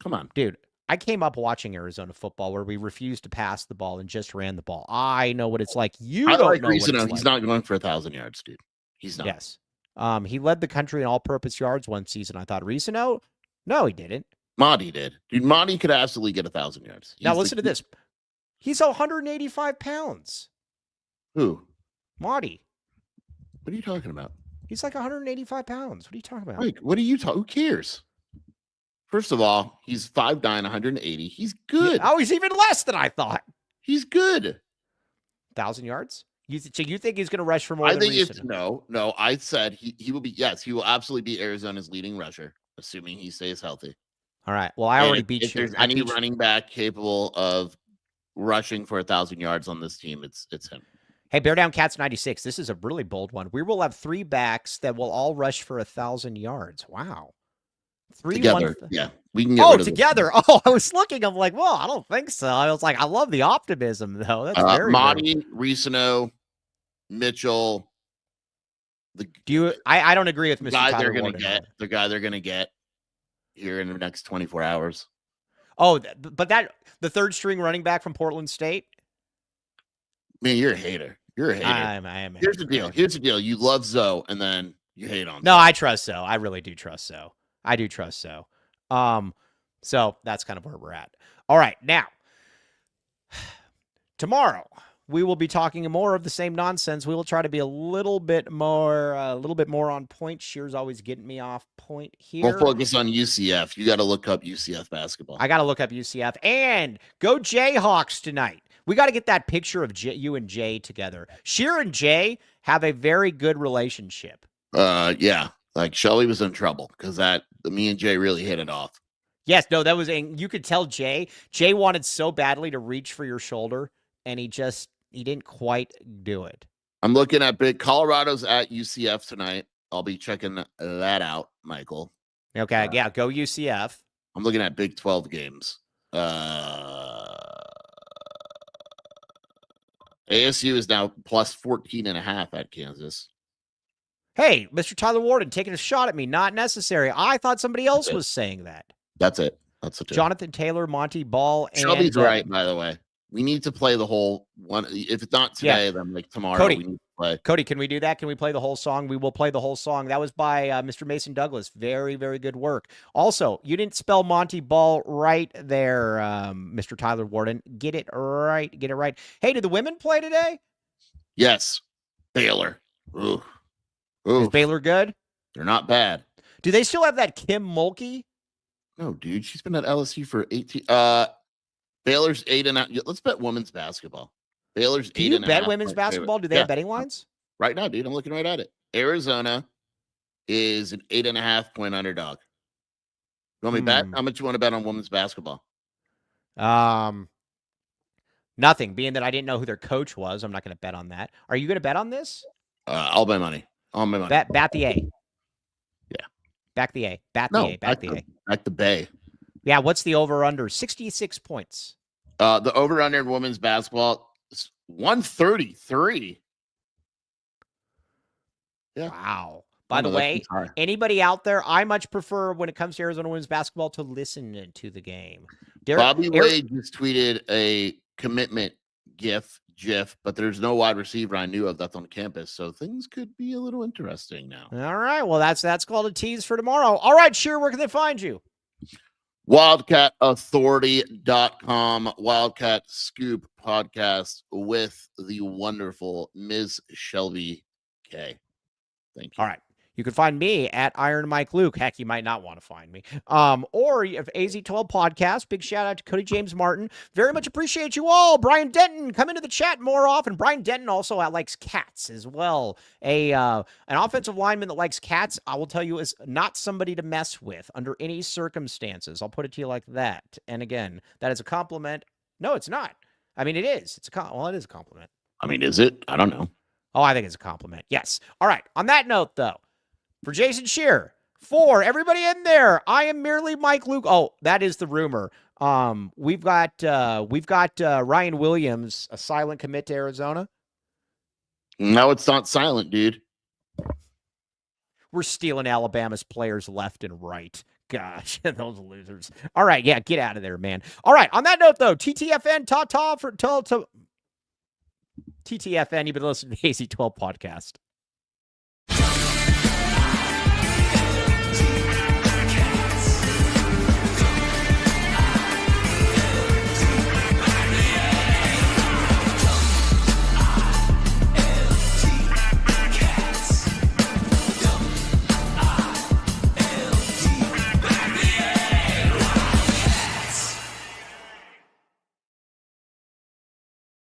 [SPEAKER 2] Come on.
[SPEAKER 1] Dude, I came up watching Arizona football where we refused to pass the ball and just ran the ball. I know what it's like. You don't know what it's like.
[SPEAKER 2] He's not going for 1,000 yards, dude. He's not.
[SPEAKER 1] Yes. He led the country in all-purpose yards one season. I thought Reesano? No, he didn't.
[SPEAKER 2] Mahdi did. Dude, Mahdi could absolutely get 1,000 yards.
[SPEAKER 1] Now listen to this. He's 185 pounds.
[SPEAKER 2] Who?
[SPEAKER 1] Mahdi.
[SPEAKER 2] What are you talking about?
[SPEAKER 1] He's like 185 pounds. What are you talking about?
[SPEAKER 2] Mike, what are you talking? Who cares? First of all, he's 5'9", 180. He's good.
[SPEAKER 1] Oh, he's even less than I thought.
[SPEAKER 2] He's good.
[SPEAKER 1] 1,000 yards? So you think he's going to rush for more than
[SPEAKER 2] Reesano? No. I said he will be. Yes, he will absolutely be Arizona's leading rusher, assuming he stays healthy.
[SPEAKER 1] All right. Well, I already beat you.
[SPEAKER 2] If there's any running back capable of rushing for 1,000 yards on this team, it's him.
[SPEAKER 1] Hey, Bear Down Cats 96. This is a really bold one. We will have 3 backs that will all rush for 1,000 yards. Wow. 3
[SPEAKER 2] together. Yeah. We can get
[SPEAKER 1] together. Oh, I was looking. I'm like, well, I don't think so. I was like, I love the optimism, though. That's very
[SPEAKER 2] Mahdi, Reesano, Mitchell.
[SPEAKER 1] I don't agree with Mr.
[SPEAKER 2] Guy
[SPEAKER 1] Tyler
[SPEAKER 2] they're going
[SPEAKER 1] Warden.
[SPEAKER 2] to get. The guy they're going to get here in the next 24 hours.
[SPEAKER 1] Oh, but the 3rd string running back from Portland State?
[SPEAKER 2] Man, you're a hater. You're a hater.
[SPEAKER 1] I am.
[SPEAKER 2] Here's the deal. You love Zoe, and then you hate on.
[SPEAKER 1] No, I trust Zoe. I really do trust Zoe. I do trust Zoe. So that's kind of where we're at. All right, now tomorrow we will be talking more of the same nonsense. We will try to be a little bit more on point. Shear's always getting me off point here.
[SPEAKER 2] We'll focus on UCF. You got to look up UCF basketball.
[SPEAKER 1] I got to look up UCF and go Jayhawks tonight. We got to get that picture of you and Jay together. Shear and Jay have a very good relationship.
[SPEAKER 2] Yeah. Like Shelly was in trouble because me and Jay really hit it off.
[SPEAKER 1] Yes, no, that was, you could tell Jay wanted so badly to reach for your shoulder, and he didn't quite do it.
[SPEAKER 2] I'm looking at Colorado's at UCF tonight. I'll be checking that out, Michael.
[SPEAKER 1] Okay, yeah, go UCF.
[SPEAKER 2] I'm looking at Big 12 games. ASU is now plus 14.5 at Kansas.
[SPEAKER 1] Hey, Mr. Tyler Warden taking a shot at me. Not necessary. I thought somebody else was saying that.
[SPEAKER 2] That's it. That's it.
[SPEAKER 1] Jonathan Taylor, Monty Ball, and
[SPEAKER 2] Shelby's right, by the way. We need to play the whole one. If it's not today, then like tomorrow we need to play.
[SPEAKER 1] Cody, can we do that? Can we play the whole song? We will play the whole song. That was by Mr. Mason Douglas. Very, very good work. Also, you didn't spell Monty Ball right there, Mr. Tyler Warden. Get it right. Get it right. Hey, did the women play today?
[SPEAKER 2] Yes. Baylor. Ooh.
[SPEAKER 1] Is Baylor good?
[SPEAKER 2] They're not bad.
[SPEAKER 1] Do they still have that Kim Mulkey?
[SPEAKER 2] No, dude. She's been at LSU for 18. Baylor's 8.5. Let's bet women's basketball. Baylor's 8.5.
[SPEAKER 1] Do you bet women's basketball? Do they have betting lines?
[SPEAKER 2] Right now, dude. I'm looking right at it. Arizona is an 8.5-point underdog. You want me to bet? How much you want to bet on women's basketball?
[SPEAKER 1] Nothing. Being that I didn't know who their coach was, I'm not going to bet on that. Are you going to bet on this?
[SPEAKER 2] I'll bet money. I'll bet money.
[SPEAKER 1] Bat the A.
[SPEAKER 2] Yeah.
[SPEAKER 1] Back the A. Bat the A. Back the A.
[SPEAKER 2] Back the Bay.
[SPEAKER 1] Yeah, what's the over-under? 66 points.
[SPEAKER 2] The over-under in women's basketball is 133. Yeah.
[SPEAKER 1] Wow. By the way, anybody out there, I much prefer when it comes to Arizona women's basketball to listen to the game.
[SPEAKER 2] Bobby Wade just tweeted a commitment GIF, but there's no wide receiver I knew of that's on campus, so things could be a little interesting now.
[SPEAKER 1] All right. Well, that's called a tease for tomorrow. All right, Shear, where can they find you?
[SPEAKER 2] WildcatAuthority.com, Wildcat Scoop podcast with the wonderful Ms. Shelby K. Thank you.
[SPEAKER 1] All right. You can find me at Iron Mike Luke. Heck, you might not want to find me. Or you have AZ12 Podcast. Big shout out to Cody James Martin. Very much appreciate you all. Brian Denton, come into the chat more often. Brian Denton also likes cats as well. An offensive lineman that likes cats, I will tell you, is not somebody to mess with under any circumstances. I'll put it to you like that. And again, that is a compliment. No, it's not. I mean, it is. It is a compliment.
[SPEAKER 2] I mean, is it? I don't know.
[SPEAKER 1] Oh, I think it's a compliment. Yes. All right. On that note, though, for Jason Shear, for everybody in there, I am merely Mike Luke. Oh, that is the rumor. We've got Ryan Williams, a silent commit to Arizona.
[SPEAKER 2] No, it's not silent, dude.
[SPEAKER 1] We're stealing Alabama's players left and right. Gosh, those losers. All right, yeah, get out of there, man. All right, on that note, though, TTFN, TTFN, you've been listening to the AC12 podcast.